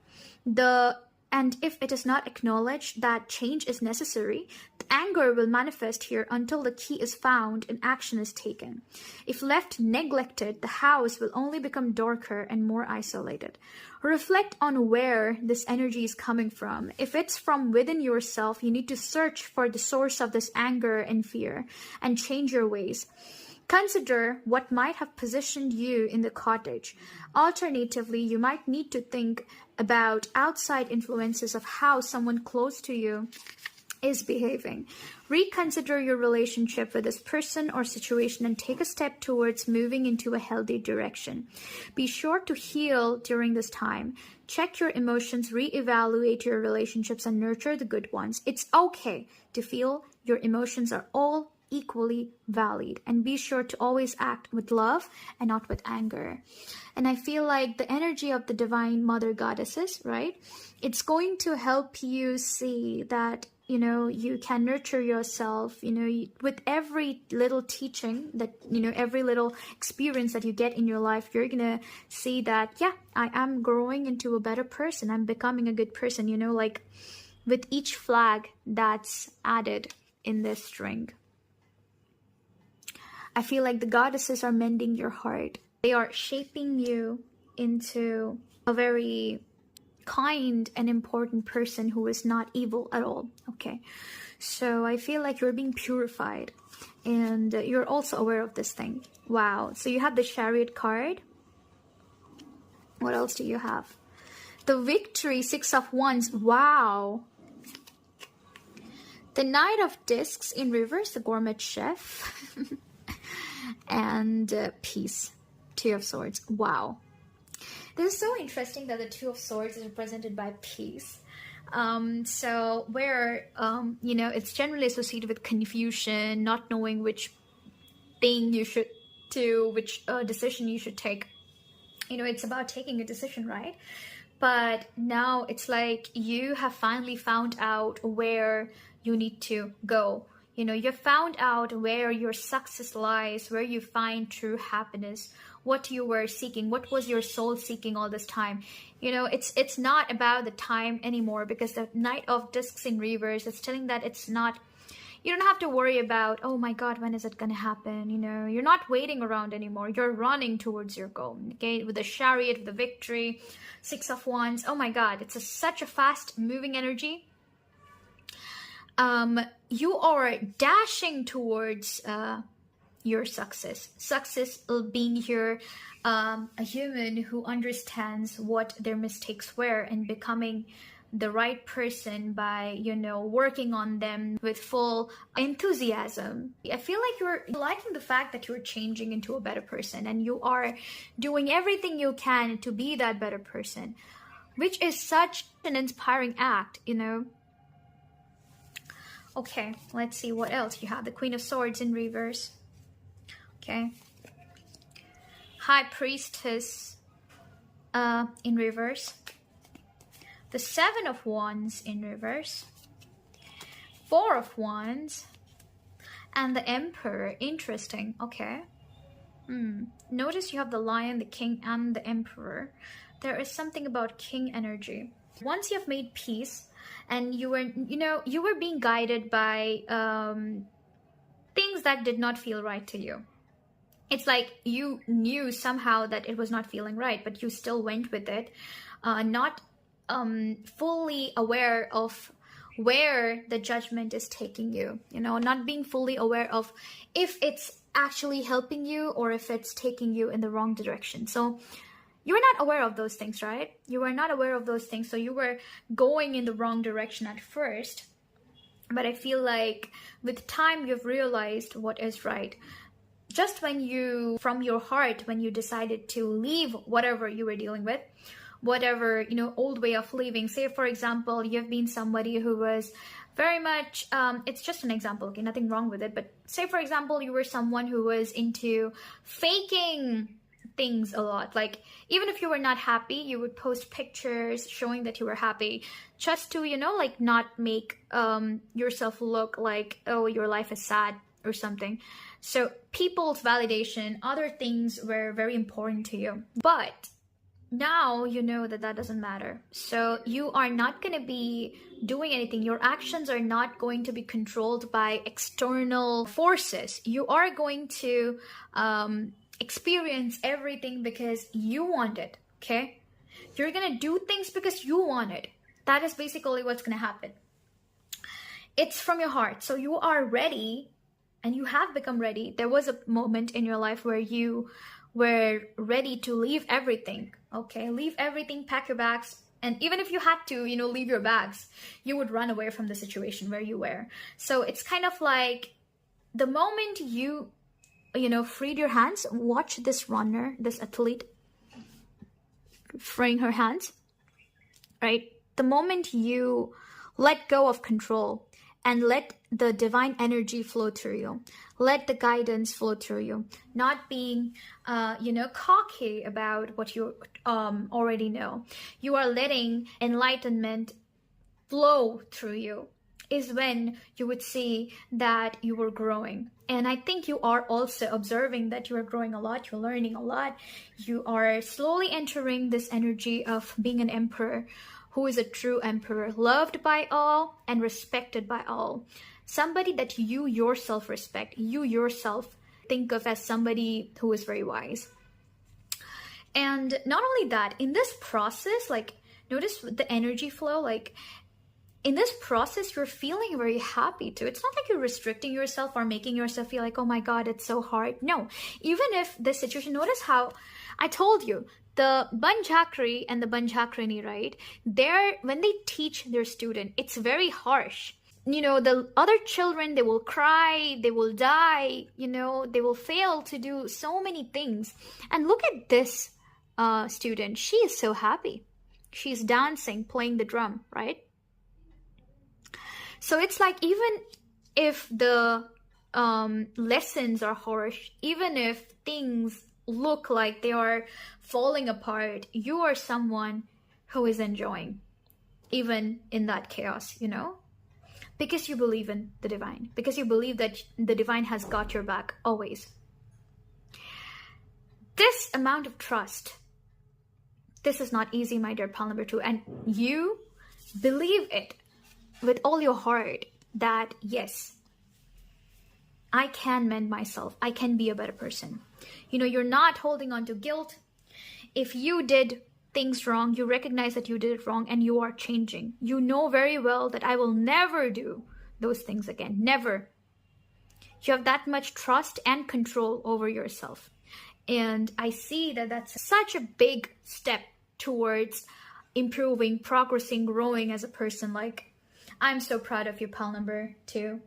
And if it is not acknowledged that change is necessary, the anger will manifest here until the key is found and action is taken. If left neglected, the house will only become darker and more isolated. Reflect on where this energy is coming from. If it's from within yourself, you need to search for the source of this anger and fear and change your ways. Consider what might have positioned you in the cottage. Alternatively, you might need to think about outside influences of how someone close to you is behaving. Reconsider your relationship with this person or situation and take a step towards moving into a healthy direction. Be sure to heal during this time. Check your emotions, reevaluate your relationships, and nurture the good ones. It's okay to feel. Your emotions are all equally valid, and be sure to always act with love and not with anger. And I feel like the energy of the divine mother goddesses, right, it's going to help you see that you can nurture yourself, with every little teaching that, every little experience that you get in your life, you're gonna see that, yeah, I am growing into a better person, I'm becoming a good person, like with each flag that's added in this string. I feel like the goddesses are mending your heart. They are shaping you into a very kind and important person who is not evil at all. Okay, so I feel like you're being purified, and you're also aware of this thing. Wow. So you have the Chariot card. What else do you have? The Victory, Six of Wands. Wow. The Knight of Discs in reverse, the Gourmet Chef. And Peace, Two of Swords. Wow. This is so interesting that the Two of Swords is represented by peace. So where, it's generally associated with confusion, not knowing which thing you should do, which decision you should take. It's about taking a decision, right? But now it's like you have finally found out where you need to go. You found out where your success lies, where you find true happiness, what you were seeking, what was your soul seeking all this time. It's not about the time anymore, because the Knight of Discs in reverse is telling that it's not, you don't have to worry about, oh my God, when is it going to happen? You're not waiting around anymore. You're running towards your goal. Okay, with the Chariot, with the Victory, Six of Wands. Oh my God, it's such a fast moving energy. You are dashing towards your success. Success being here, a human who understands what their mistakes were and becoming the right person by, working on them with full enthusiasm. I feel like you're liking the fact that you're changing into a better person, and you are doing everything you can to be that better person, which is such an inspiring act, Okay, let's see what else you have. The Queen of Swords in reverse. Okay. High Priestess in reverse. The Seven of Wands in reverse. Four of Wands. And the Emperor. Interesting. Okay. Notice you have the Lion, the King, and the Emperor. There is something about King energy. Once you have made peace, and you were being guided by things that did not feel right to you. It's like you knew somehow that it was not feeling right, but you still went with it, not fully aware of where the judgment is taking you, not being fully aware of if it's actually helping you or if it's taking you in the wrong direction. So you were not aware of those things, right? You were not aware of those things. So you were going in the wrong direction at first. But I feel like with time, you've realized what is right. Just when you, from your heart, when you decided to leave whatever you were dealing with, whatever, old way of living. Say, for example, you've been somebody who was very much, it's just an example, okay, nothing wrong with it. But say, for example, you were someone who was into faking things a lot. Like, even if you were not happy, you would post pictures showing that you were happy just to, like not make yourself look like, oh, your life is sad or something. So people's validation, other things were very important to you. But now you know that that doesn't matter. So you are not going to be doing anything. Your actions are not going to be controlled by external forces. You are going to experience everything because you want it, okay? You're going to do things because you want it. That is basically what's going to happen. It's from your heart. So you are ready and you have become ready. There was a moment in your life where you were ready to leave everything, okay? Leave everything, pack your bags. And even if you had to, leave your bags, you would run away from the situation where you were. So it's kind of like the moment you, freed your hands. Watch this runner, this athlete, freeing her hands, right? The moment you let go of control and let the divine energy flow through you, let the guidance flow through you, not being, cocky about what you already know. You are letting enlightenment flow through you, is when you would see that you were growing. And I think you are also observing that you are growing a lot, you're learning a lot. You are slowly entering this energy of being an emperor, who is a true emperor, loved by all and respected by all. Somebody that you yourself respect, you yourself think of as somebody who is very wise. And not only that, in this process, like, notice the energy flow, like, in this process, you're feeling very happy too. It's not like you're restricting yourself or making yourself feel like, oh my God, it's so hard. No, even if this situation, notice how I told you, the Banjakri and the Banjakrini, right? When they teach their student, it's very harsh. The other children, they will cry, they will die, they will fail to do so many things. And look at this student. She is so happy. She's dancing, playing the drum, right? So it's like, even if the lessons are harsh, even if things look like they are falling apart, you are someone who is enjoying, even in that chaos, because you believe in the divine, because you believe that the divine has got your back always. This amount of trust, this is not easy, my dear pal number 2, and you believe it with all your heart that yes, I can mend myself, I can be a better person. You're not holding on to guilt. If you did things wrong, you recognize that you did it wrong and you are changing. You know very well that I will never do those things again, never. You have that much trust and control over yourself. And I see that that's such a big step towards improving, progressing, growing as a person. Like, I'm so proud of you, pal number 2.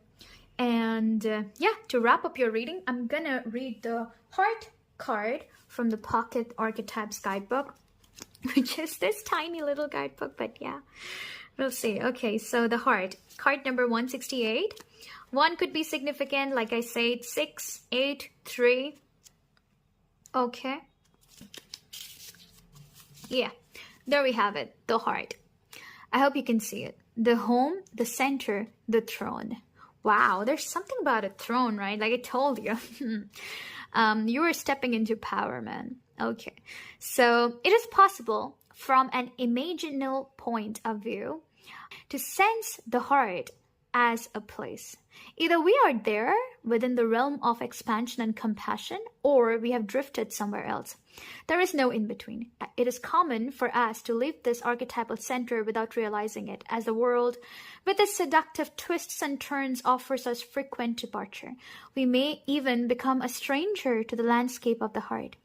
And to wrap up your reading, I'm gonna read the heart card from the Pocket Archetypes Guidebook, which is this tiny little guidebook, but yeah, we'll see. Okay, so the heart, card number 168. 1 could be significant, like I said, 6, 8, 3. Okay. Yeah, there we have it, the heart. I hope you can see it. The home, the center, the throne. Wow, there's something about a throne, right? Like I told you. You are stepping into power, man. Okay, so it is possible from an imaginal point of view to sense the heart as a place. Either we are there within the realm of expansion and compassion, or we have drifted somewhere else. There is no in between. It is common for us to leave this archetypal center without realizing it, as the world, with its seductive twists and turns, offers us frequent departure. We may even become a stranger to the landscape of the heart,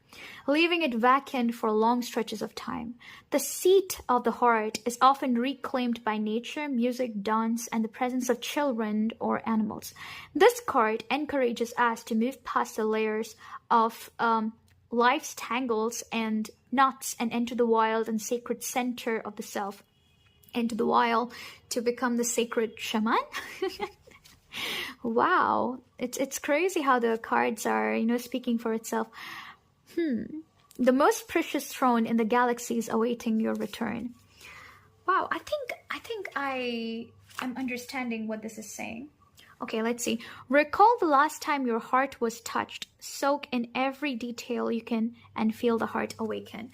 leaving it vacant for long stretches of time. The seat of the heart is often reclaimed by nature, music, dance, and the presence of children or animals. This card encourages us to move past the layers of life's tangles and knots and enter the wild and sacred center of the self. Into the wild to become the sacred shaman. Wow, it's crazy how the cards are, speaking for itself. The most precious throne in the galaxy is awaiting your return. Wow, I think I'm understanding what this is saying. Okay, let's see. Recall the last time your heart was touched. Soak in every detail you can and feel the heart awaken.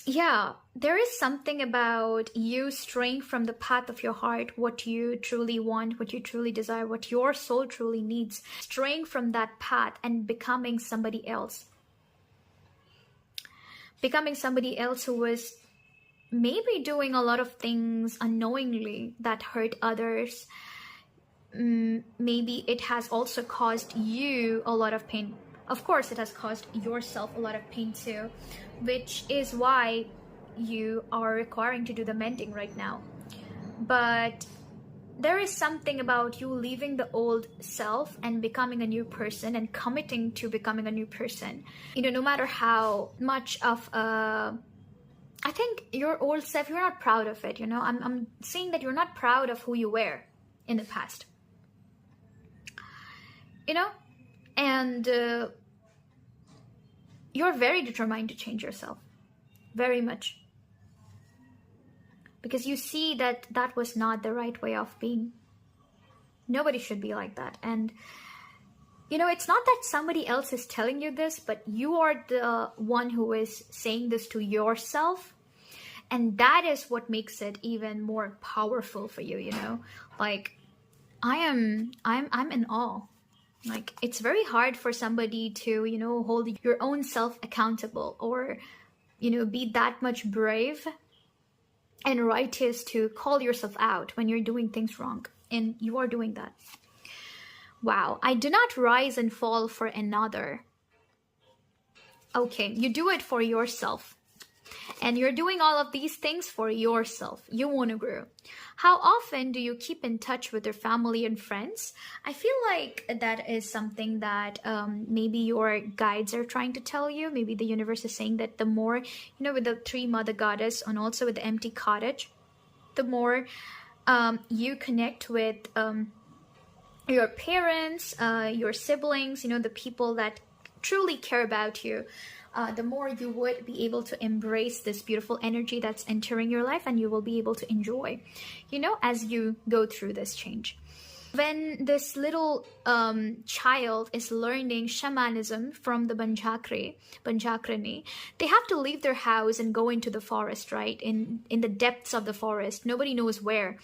Yeah, there is something about you straying from the path of your heart, what you truly want, what you truly desire, what your soul truly needs, straying from that path and becoming somebody else. Becoming somebody else who was maybe doing a lot of things unknowingly that hurt others. Maybe it has also caused you a lot of pain. Of course, it has caused yourself a lot of pain too, which is why you are requiring to do the mending right now. But there is something about you leaving the old self and becoming a new person and committing to becoming a new person. No matter how much of I think your old self, you're not proud of it. I'm saying that you're not proud of who you were in the past. And you're very determined to change yourself. Very much. Because you see that that was not the right way of being. Nobody should be like that. And, it's not that somebody else is telling you this, but you are the one who is saying this to yourself. And that is what makes it even more powerful for you, Like, I'm in awe. Like, it's very hard for somebody to, hold your own self accountable or, be that much brave and righteous to call yourself out when you're doing things wrong. And you are doing that. Wow. I do not rise and fall for another. Okay, you do it for yourself. And you're doing all of these things for yourself. You want to grow. How often do you keep in touch with your family and friends? I feel like that is something that maybe your guides are trying to tell you. Maybe the universe is saying that the more, with the three mother goddess and also with the empty cottage, the more you connect with your parents, your siblings, the people that truly care about you. The more you would be able to embrace this beautiful energy that's entering your life, and you will be able to enjoy, as you go through this change. When this little child is learning shamanism from the Banjakrani, they have to leave their house and go into the forest, right? In the depths of the forest. Nobody knows where.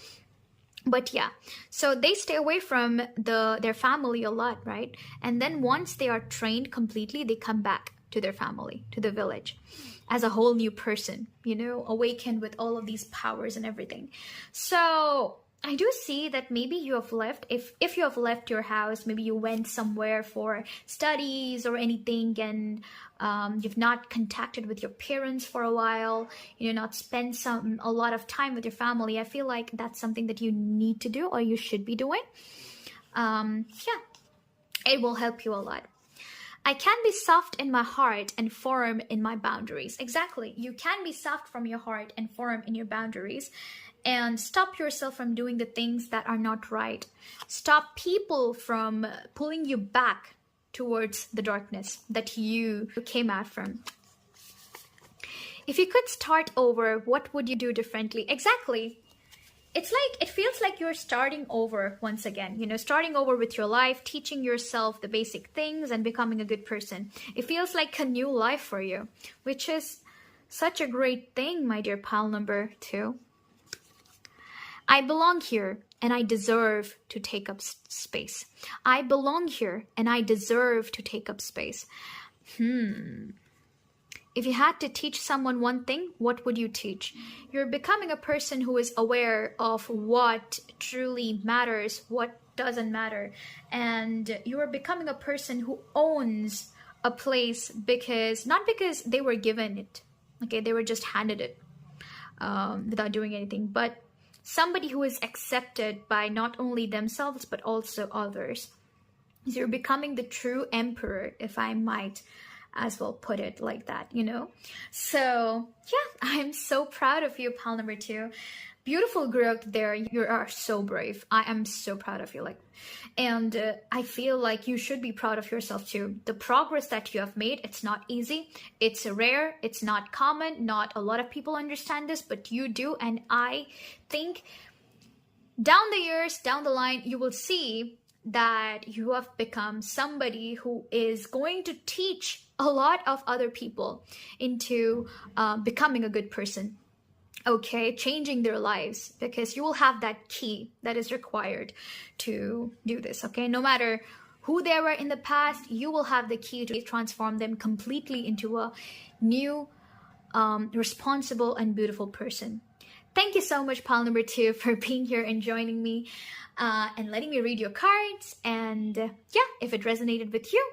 But yeah, so they stay away from their family a lot, right? And then once they are trained completely, they come back to their family, to the village, as a whole new person, awakened with all of these powers and everything. So I do see that maybe you have left, if you have left your house, maybe you went somewhere for studies or anything, and you've not contacted with your parents for a while, not spent a lot of time with your family. I feel like that's something that you need to do, or you should be doing. Yeah, it will help you a lot. I can be soft in my heart and firm in my boundaries. Exactly. You can be soft from your heart and firm in your boundaries, and stop yourself from doing the things that are not right. Stop people from pulling you back towards the darkness that you came out from. If you could start over, what would you do differently? Exactly. It feels like you're starting over once again, starting over with your life, teaching yourself the basic things and becoming a good person. It feels like a new life for you, which is such a great thing, my dear pal number 2. I belong here. and I deserve to take up space. I belong here and I deserve to take up space. If you had to teach someone one thing, what would you teach? You're becoming a person who is aware of what truly matters, what doesn't matter. And you are becoming a person who owns a place not because they were given it. Okay, they were just handed it without doing anything. But somebody who is accepted by not only themselves, but also others. So you're becoming the true emperor, if I might as well put it like that, you know. So yeah, I'm so proud of you, pal number 2. Beautiful growth there. You are so brave. I am so proud of you. And I feel like you should be proud of yourself too. The progress that you have made, it's not easy, it's rare, it's not common, not a lot of people understand this, but you do. And I think down the years, down the line, you will see that you have become somebody who is going to teach a lot of other people into becoming a good person. Okay, changing their lives, because you will have that key that is required to do this. Okay, no matter who they were in the past, you will have the key to transform them completely into a new, responsible and beautiful person. Thank you so much, pal number 2, for being here and joining me and letting me read your cards. And yeah, if it resonated with you,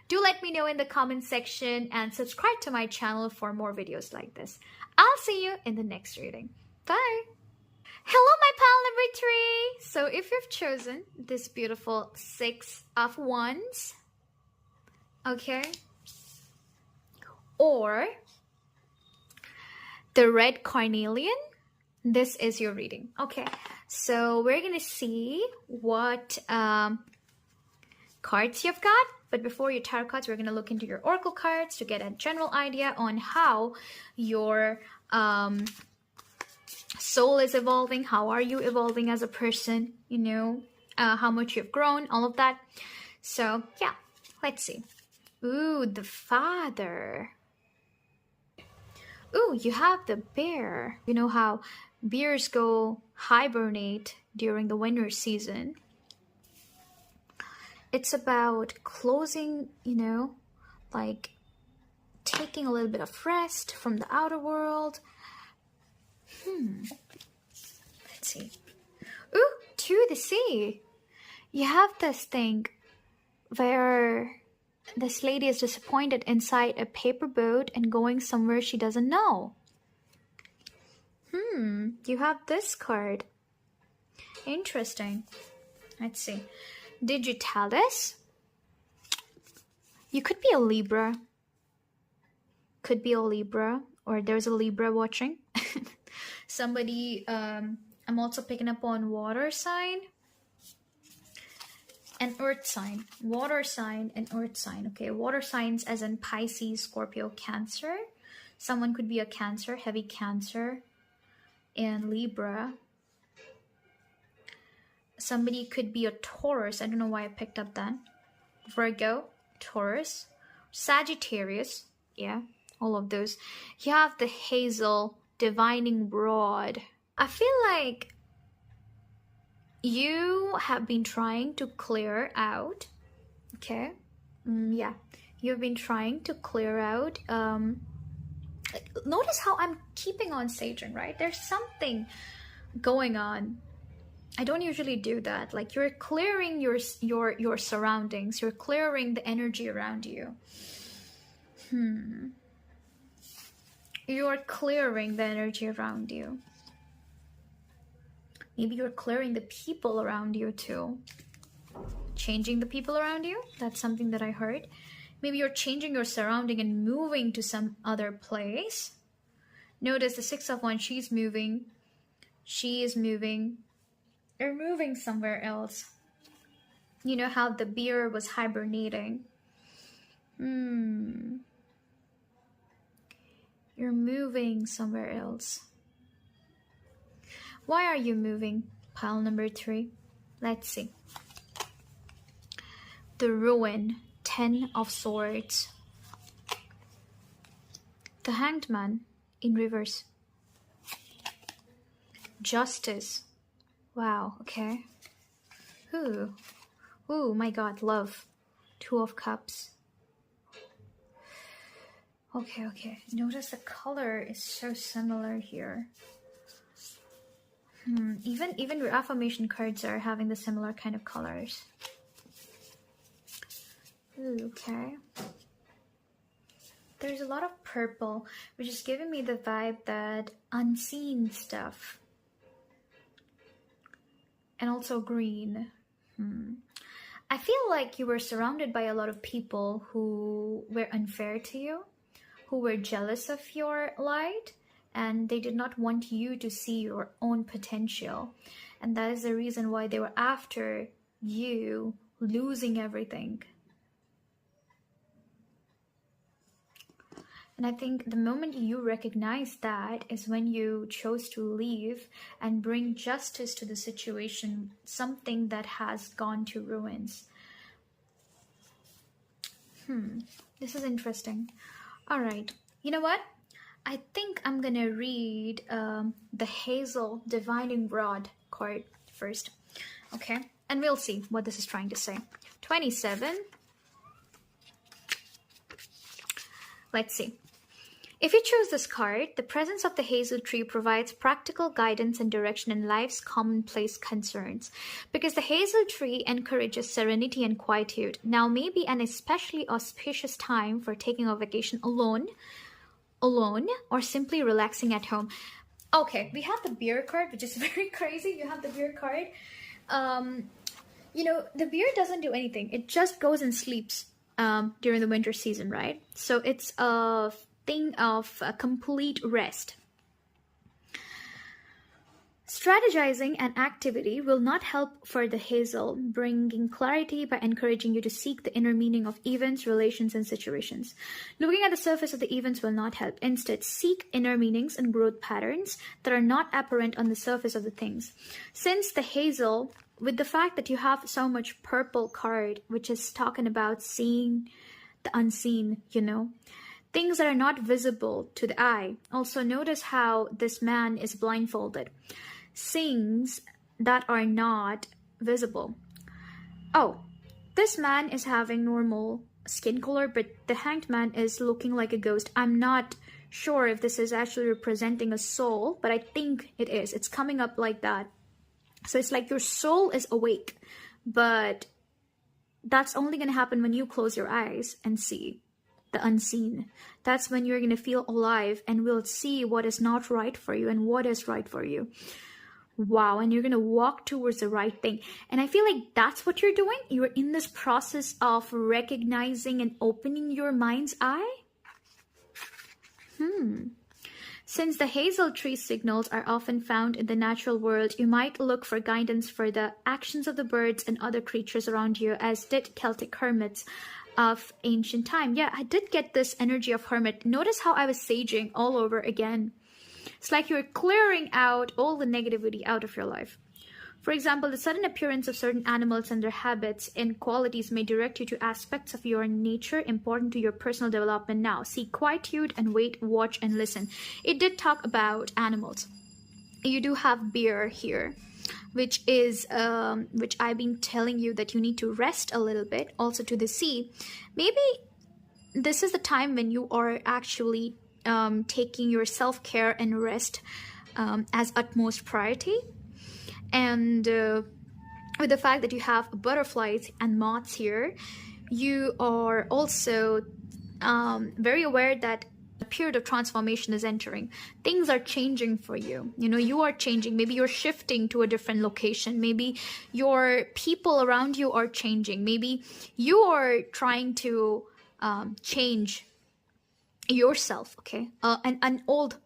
do let me know in the comment section and subscribe to my channel for more videos like this. I'll see you in the next reading. Bye! Hello, my pal number 3! So if you've chosen this beautiful 6 of Wands, okay, or the red carnelian, this is your reading. Okay, so we're gonna see what cards you've got. But before your tarot cards, we're going to look into your oracle cards to get a general idea on how your soul is evolving. How are you evolving as a person? You know, how much you've grown, all of that. So yeah, let's see. Ooh, the Father. Ooh, you have the Bear. You know how bears go hibernate during the winter season. It's about closing, you know, like taking a little bit of rest from the outer world. Let's see. Ooh, to the sea. You have this thing where this lady is disappointed inside a paper boat and going somewhere she doesn't know. You have this card. Interesting. Let's see. Digitalis. You could be a Libra. Could be a Libra, or there's a Libra watching. Somebody, I'm also picking up on water sign and earth sign. Water sign and earth sign. Okay, water signs as in Pisces, Scorpio, Cancer. Someone could be a Cancer, heavy Cancer, and Libra. Somebody could be a Taurus. I don't know why I picked up that. Virgo, Taurus, Sagittarius. Yeah, all of those. You have the Hazel, Divining Rod. I feel like you have been trying to clear out. Okay. Yeah. You've been trying to clear out. Notice how I'm keeping on saging, right? There's something going on. I don't usually do that. Like, you're clearing your surroundings. You're clearing the energy around you. You're clearing the energy around you. Maybe you're clearing the people around you too. Changing the people around you. That's something that I heard. Maybe you're changing your surrounding and moving to some other place. Notice the 6 of Wands. She's moving. She is moving. You're moving somewhere else. You know how the bear was hibernating. You're moving somewhere else. Why are you moving? Pile number 3. Let's see. The Ruin, 10 of Swords. The Hanged Man in reverse. Justice. Wow, okay. Ooh. Ooh, my God, love. Two of Cups. Okay, okay. Notice the color is so similar here. Even your affirmation cards are having the similar kind of colors. Ooh, okay. There's a lot of purple, which is giving me the vibe that unseen stuff. And also green. I feel like you were surrounded by a lot of people who were unfair to you, who were jealous of your light, and they did not want you to see your own potential. And that is the reason why they were after you losing everything. And I think the moment you recognize that is when you chose to leave and bring justice to the situation, something that has gone to ruins. This is interesting. All right. You know what? I think I'm going to read the Hazel Divining Rod card first. Okay? And we'll see what this is trying to say. 27. Let's see. If you choose this card, the presence of the hazel tree provides practical guidance and direction in life's commonplace concerns. Because the hazel tree encourages serenity and quietude, now may be an especially auspicious time for taking a vacation alone, or simply relaxing at home. Okay, we have the beer card, which is very crazy. You have the beer card. You know, the beer doesn't do anything. It just goes and sleeps during the winter season, right? So it's a thing of complete rest. Strategizing and activity will not help for the hazel, bringing clarity by encouraging you to seek the inner meaning of events, relations, and situations. Looking at the surface of the events will not help. Instead, seek inner meanings and growth patterns that are not apparent on the surface of the things. Since the hazel, with the fact that you have so much purple card, which is talking about seeing the unseen, you know, things that are not visible to the eye. Also, notice how this man is blindfolded. Things that are not visible. Oh, this man is having normal skin color, but the hanged man is looking like a ghost. I'm not sure if this is actually representing a soul, but I think it is. It's coming up like that. So it's like your soul is awake, but that's only going to happen when you close your eyes and see the unseen. That's when you're going to feel alive and will see what is not right for you and what is right for you. Wow, and you're going to walk towards the right thing. And I feel like that's what you're doing. You're in this process of recognizing and opening your mind's eye. Since the hazel tree signals are often found in the natural world, you might look for guidance for the actions of the birds and other creatures around you, as did Celtic hermits of ancient time. Yeah, I did get this energy of hermit. Notice how I was saging all over again. It's like you're clearing out all the negativity out of your life. For example, the sudden appearance of certain animals and their habits and qualities may direct you to aspects of your nature important to your personal development now. Seek quietude and wait, watch, and listen. It did talk about animals. You do have beer here, which I've been telling you that you need to rest a little bit. Also to the sea. Maybe this is the time when you are actually taking your self-care and rest as utmost priority. And with the fact that you have butterflies and moths here, you are also very aware that a period of transformation is entering. Things are changing for you. You know, you are changing. Maybe you're shifting to a different location. Maybe your people around you are changing. Maybe you are trying to change yourself, okay? An old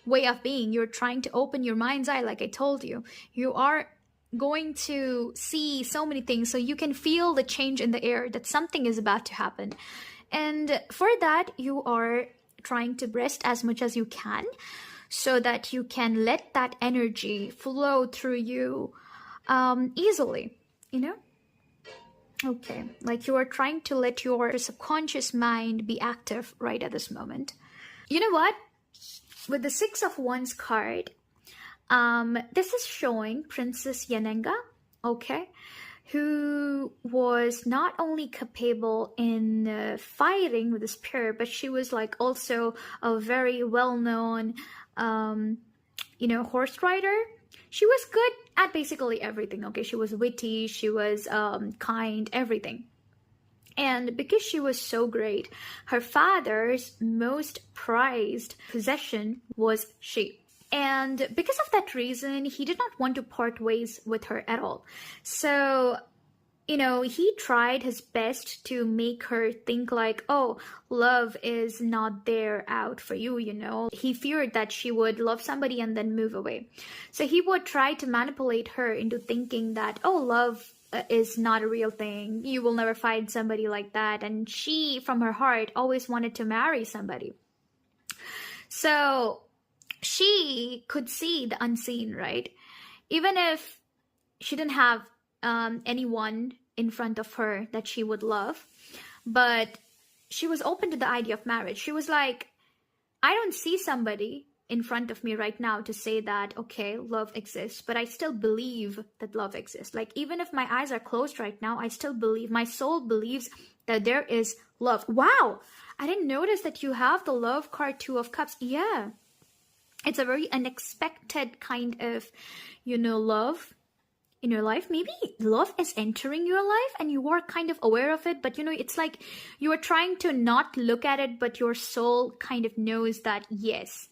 way of being. You're trying to open your mind's eye, like I told you. You are going to see so many things, so you can feel the change in the air, that something is about to happen. And for that, you are trying to rest as much as you can, so that you can let that energy flow through you easily, you know? Okay, like you are trying to let your subconscious mind be active right at this moment. You know what? With the Six of Wands card, This is showing Princess Yanenga, okay, who was not only capable in fighting with the spear, but she was like also a very well-known, horse rider. She was good at basically everything, okay? She was witty, she was kind, everything. And because she was so great, her father's most prized possession was she. And because of that reason, he did not want to part ways with her at all. So, he tried his best to make her think like, oh, love is not there out for you, He feared that she would love somebody and then move away. So he would try to manipulate her into thinking that, oh, love is not a real thing. You will never find somebody like that. And she, from her heart, always wanted to marry somebody. So she could see the unseen, right? Even if she didn't have anyone in front of her that she would love, but she was open to the idea of marriage. She was like, I don't see somebody in front of me right now to say that, okay, love exists, but I still believe that love exists. Like, even if my eyes are closed right now, I still believe, my soul believes that there is love. Wow, I didn't notice that you have the love card, 2 of Cups. Yeah, it's a very unexpected kind of, love in your life. Maybe love is entering your life and you are kind of aware of it, but it's like you are trying to not look at it, but your soul kind of knows that, yes,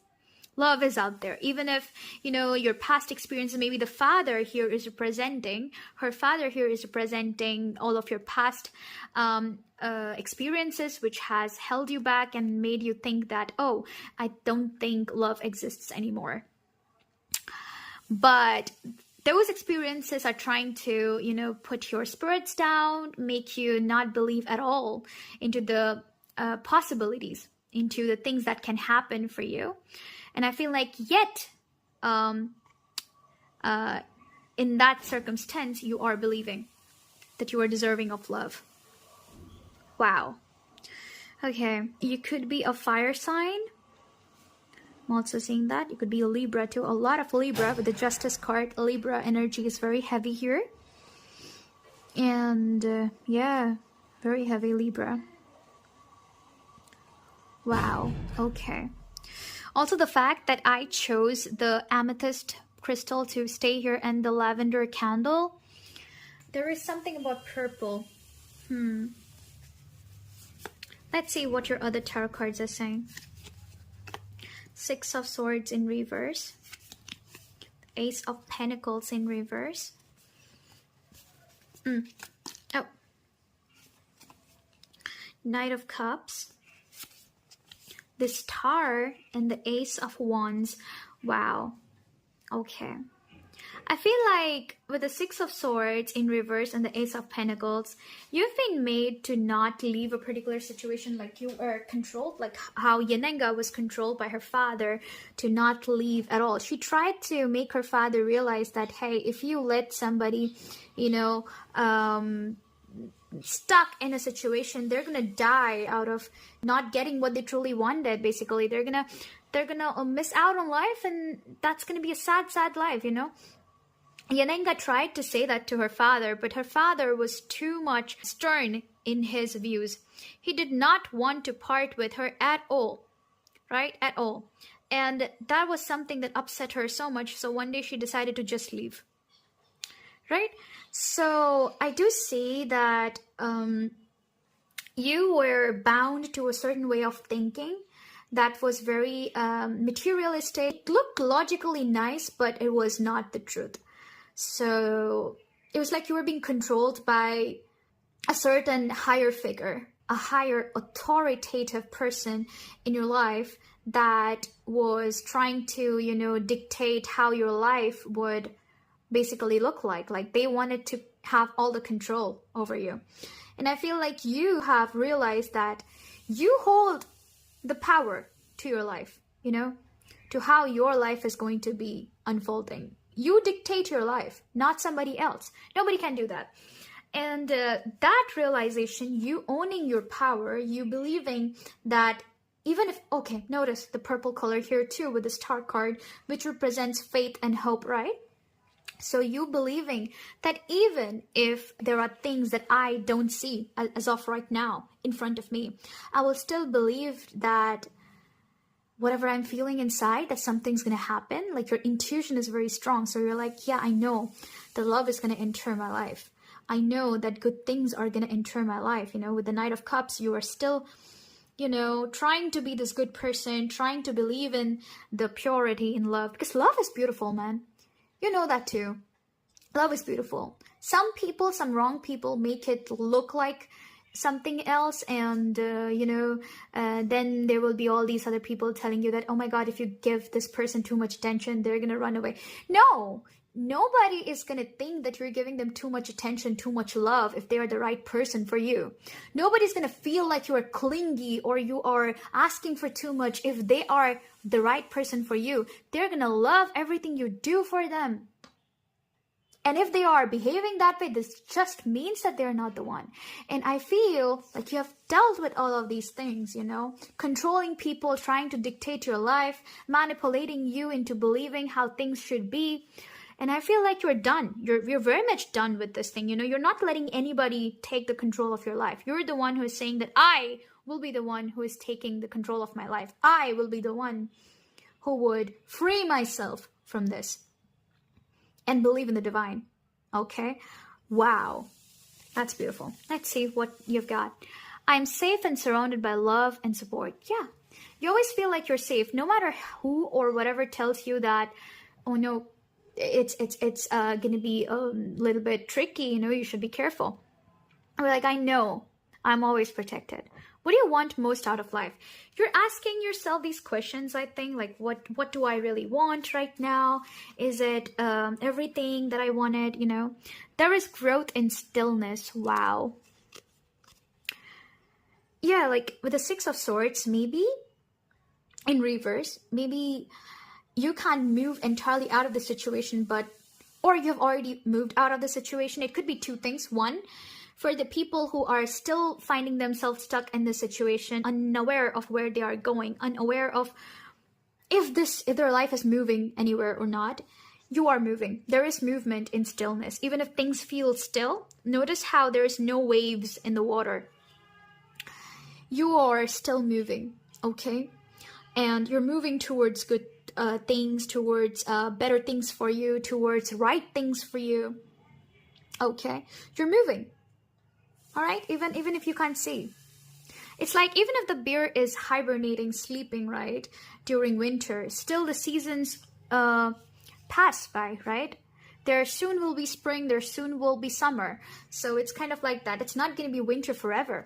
love is out there. Even if, your past experiences, maybe the father here is representing, her father here is representing all of your past experiences, which has held you back and made you think that, oh, I don't think love exists anymore. But those experiences are trying to, put your spirits down, make you not believe at all into the possibilities, into the things that can happen for you. And I feel like yet, in that circumstance, you are believing that you are deserving of love. Wow. Okay, you could be a fire sign. I'm also seeing that. You could be a Libra too. A lot of Libra with the Justice card. Libra energy is very heavy here. And yeah, very heavy Libra. Wow, okay. Also, the fact that I chose the amethyst crystal to stay here and the lavender candle. There is something about purple. Let's see what your other tarot cards are saying. 6 of Swords in reverse. Ace of Pentacles in reverse. Oh. Knight of Cups. The Star and the Ace of Wands. Wow. Okay. I feel like with the 6 of Swords in reverse and the Ace of Pentacles, you've been made to not leave a particular situation, like you are controlled, like how Yanenga was controlled by her father to not leave at all. She tried to make her father realize that, hey, if you let somebody, stuck in a situation, they're gonna die out of not getting what they truly wanted. Basically, they're gonna miss out on life, and that's gonna be a sad life. Yanenga tried to say that to her father, but her father was too much stern in his views. He did not want to part with her at all, right? At all. And that was something that upset her so much, so one day she decided to just leave, right? So I do see that you were bound to a certain way of thinking that was very materialistic. It looked logically nice, but it was not the truth. So it was like you were being controlled by a certain higher figure, a higher authoritative person in your life that was trying to, dictate how your life would basically look like. Like they wanted to have all the control over you. And I feel like you have realized that you hold the power to your life, to how your life is going to be unfolding. You dictate your life, not somebody else. Nobody can do that. And that realization, you owning your power, you believing that Even if, okay, notice the purple color here too with the star card, which represents faith and hope, right? So you believing that even if there are things that I don't see as of right now in front of me, I will still believe that whatever I'm feeling inside, that something's going to happen. Like your intuition is very strong. So you're like, yeah, I know the love is going to enter my life. I know that good things are going to enter my life. You know, with the Knight of Cups, you are still, you know, trying to be this good person, trying to believe in the purity in love, because love is beautiful, man. You know that too. Love is beautiful. Some people, some wrong people make it look like something else, and then there will be all these other people telling you that, oh my god, if you give this person too much attention, they're gonna run away. No, nobody is gonna think that you're giving them too much attention, too much love, if they are the right person for you. Nobody's gonna feel like you are clingy or you are asking for too much. If they are the right person for you, they're gonna love everything you do for them. And if they are behaving that way, this just means that they're not the one. And I feel like you have dealt with all of these things, you know, controlling people, trying to dictate your life, manipulating you into believing how things should be. And I feel like you're done. You're very much done with this thing. You know, you're not letting anybody take the control of your life. You're the one who is saying that I will be the one who is taking the control of my life. I will be the one who would free myself from this and believe in the divine. Okay? Wow. That's beautiful. Let's see what you've got. I'm safe and surrounded by love and support. Yeah. You always feel like you're safe, no matter who or whatever tells you that, oh no, it's gonna be a little bit tricky, you know, you should be careful. Or like, I know I'm always protected. What do you want most out of life? You're asking yourself these questions, I think, like what do I really want right now? Is it everything that I wanted, you know? There is growth in stillness. Wow. Yeah, like with the Six of Swords, maybe in reverse, maybe you can't move entirely out of the situation, or you've already moved out of the situation. It could be two things. One, for the people who are still finding themselves stuck in the situation, unaware of where they are going, unaware of if their life is moving anywhere or not, you are moving. There is movement in stillness. Even if things feel still, notice how there is no waves in the water. You are still moving, okay? And you're moving towards good things, towards better things for you, towards right things for you, okay? You're moving. All right, even if you can't see. It's like even if the bear is hibernating, sleeping, right, during winter, still the seasons pass by, right? There soon will be spring, there soon will be summer. So it's kind of like that. It's not going to be winter forever.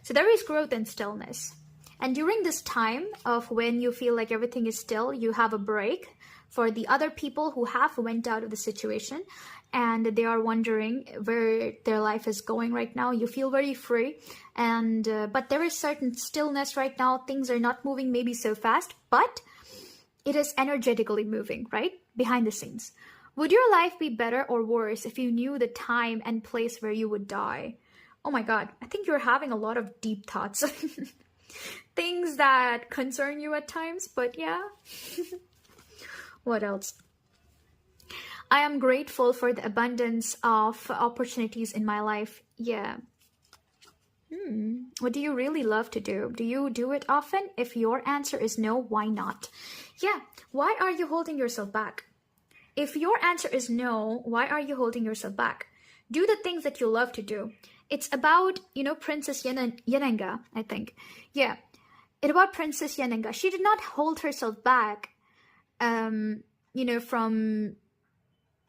So there is growth and stillness. And during this time of when you feel like everything is still, you have a break. For the other people who have went out of the situation and they are wondering where their life is going right now, you feel very free. And but there is certain stillness right now. Things are not moving maybe so fast, but it is energetically moving, right? Behind the scenes. Would your life be better or worse if you knew the time and place where you would die? Oh my God, I think you're having a lot of deep thoughts. Things that concern you at times, but yeah. What else? I am grateful for the abundance of opportunities in my life. Yeah. What do you really love to do? Do you do it often? If your answer is no, why not? Yeah. Why are you holding yourself back? If your answer is no, why are you holding yourself back? Do the things that you love to do. It's about, you know, Princess Yenenga, I think. Yeah. It's about Princess Yenenga. She did not hold herself back from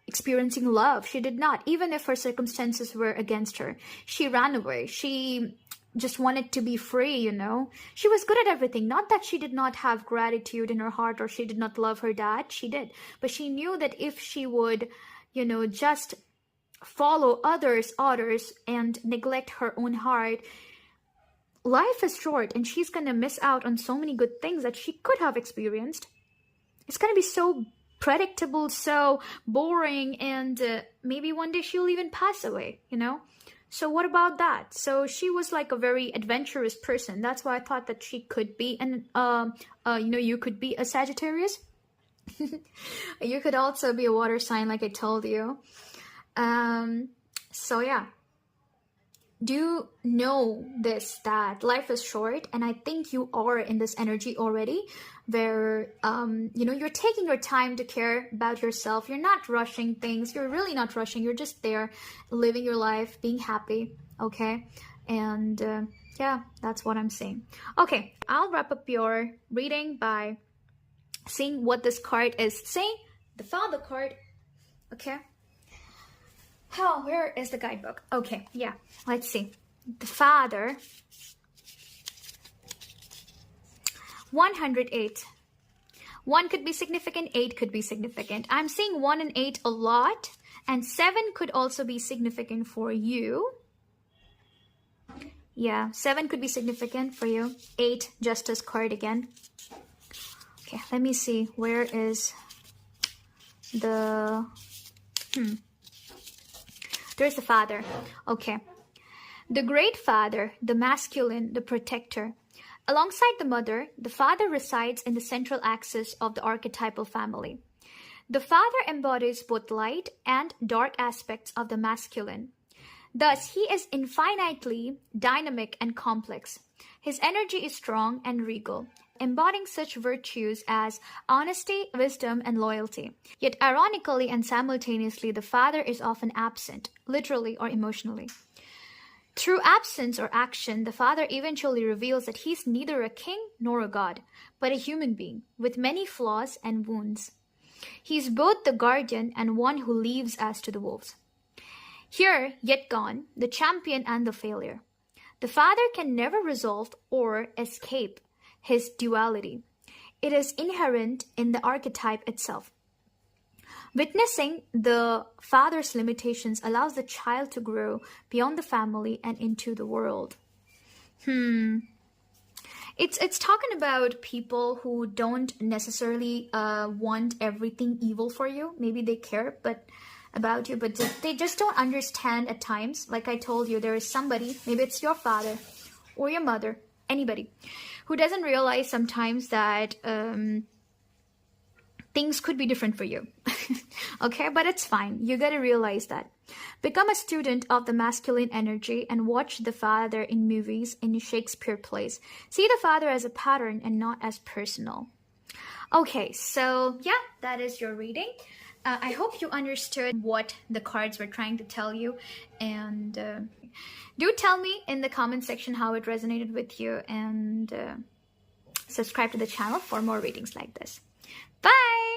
experiencing love. She did not, even if her circumstances were against her. She ran away. She just wanted to be free, you know. She was good at everything. Not that she did not have gratitude in her heart or she did not love her dad. She did. But she knew that if she would, you know, just follow others' orders and neglect her own heart, life is short and she's going to miss out on so many good things that she could have experienced. It's going to be so predictable, so boring, and maybe one day she'll even pass away, you know? So what about that? So she was like a very adventurous person. That's why I thought that she could be an you could be a Sagittarius. You could also be a water sign, like I told you. So yeah, do know this, that life is short, and I think you are in this energy already where you're taking your time to care about yourself. You're not rushing things. You're really not rushing. You're just there living your life, being happy. Okay. And yeah, that's what I'm saying. Okay, I'll wrap up your reading by seeing what this card is saying. The Father card. Okay. Oh, where is the guidebook? Okay, yeah, let's see. The Father. 108. 1 could be significant, 8 could be significant. I'm seeing 1 and 8 a lot, and 7 could also be significant for you. Yeah, 7 could be significant for you. 8, Justice card again. Okay, let me see. Where is the... There's the Father. Okay. The Great Father, the masculine, the protector. Alongside the mother, the father resides in the central axis of the archetypal family. The father embodies both light and dark aspects of the masculine. Thus, he is infinitely dynamic and complex. His energy is strong and regal, embodying such virtues as honesty, wisdom, and loyalty. Yet ironically and simultaneously, the father is often absent, literally or emotionally. Through absence or action, the father eventually reveals that he's neither a king nor a god, but a human being with many flaws and wounds. He's both the guardian and one who leaves us to the wolves. Here, yet gone, the champion and the failure. The father can never resolve or escape his duality. It is inherent in the archetype itself. Witnessing the father's limitations allows the child to grow beyond the family and into the world. It's talking about people who don't necessarily want everything evil for you. Maybe they care about you, but they just don't understand at times. Like I told you, there is somebody, maybe it's your father or your mother, anybody, who doesn't realize sometimes that things could be different for you. Okay, but it's fine. You gotta realize that. Become a student of the masculine energy and watch the father in movies, in Shakespeare plays. See the father as a pattern and not as personal. Okay, so yeah, that is your reading. I hope you understood what the cards were trying to tell you, and do tell me in the comment section how it resonated with you, and subscribe to the channel for more readings like this. Bye!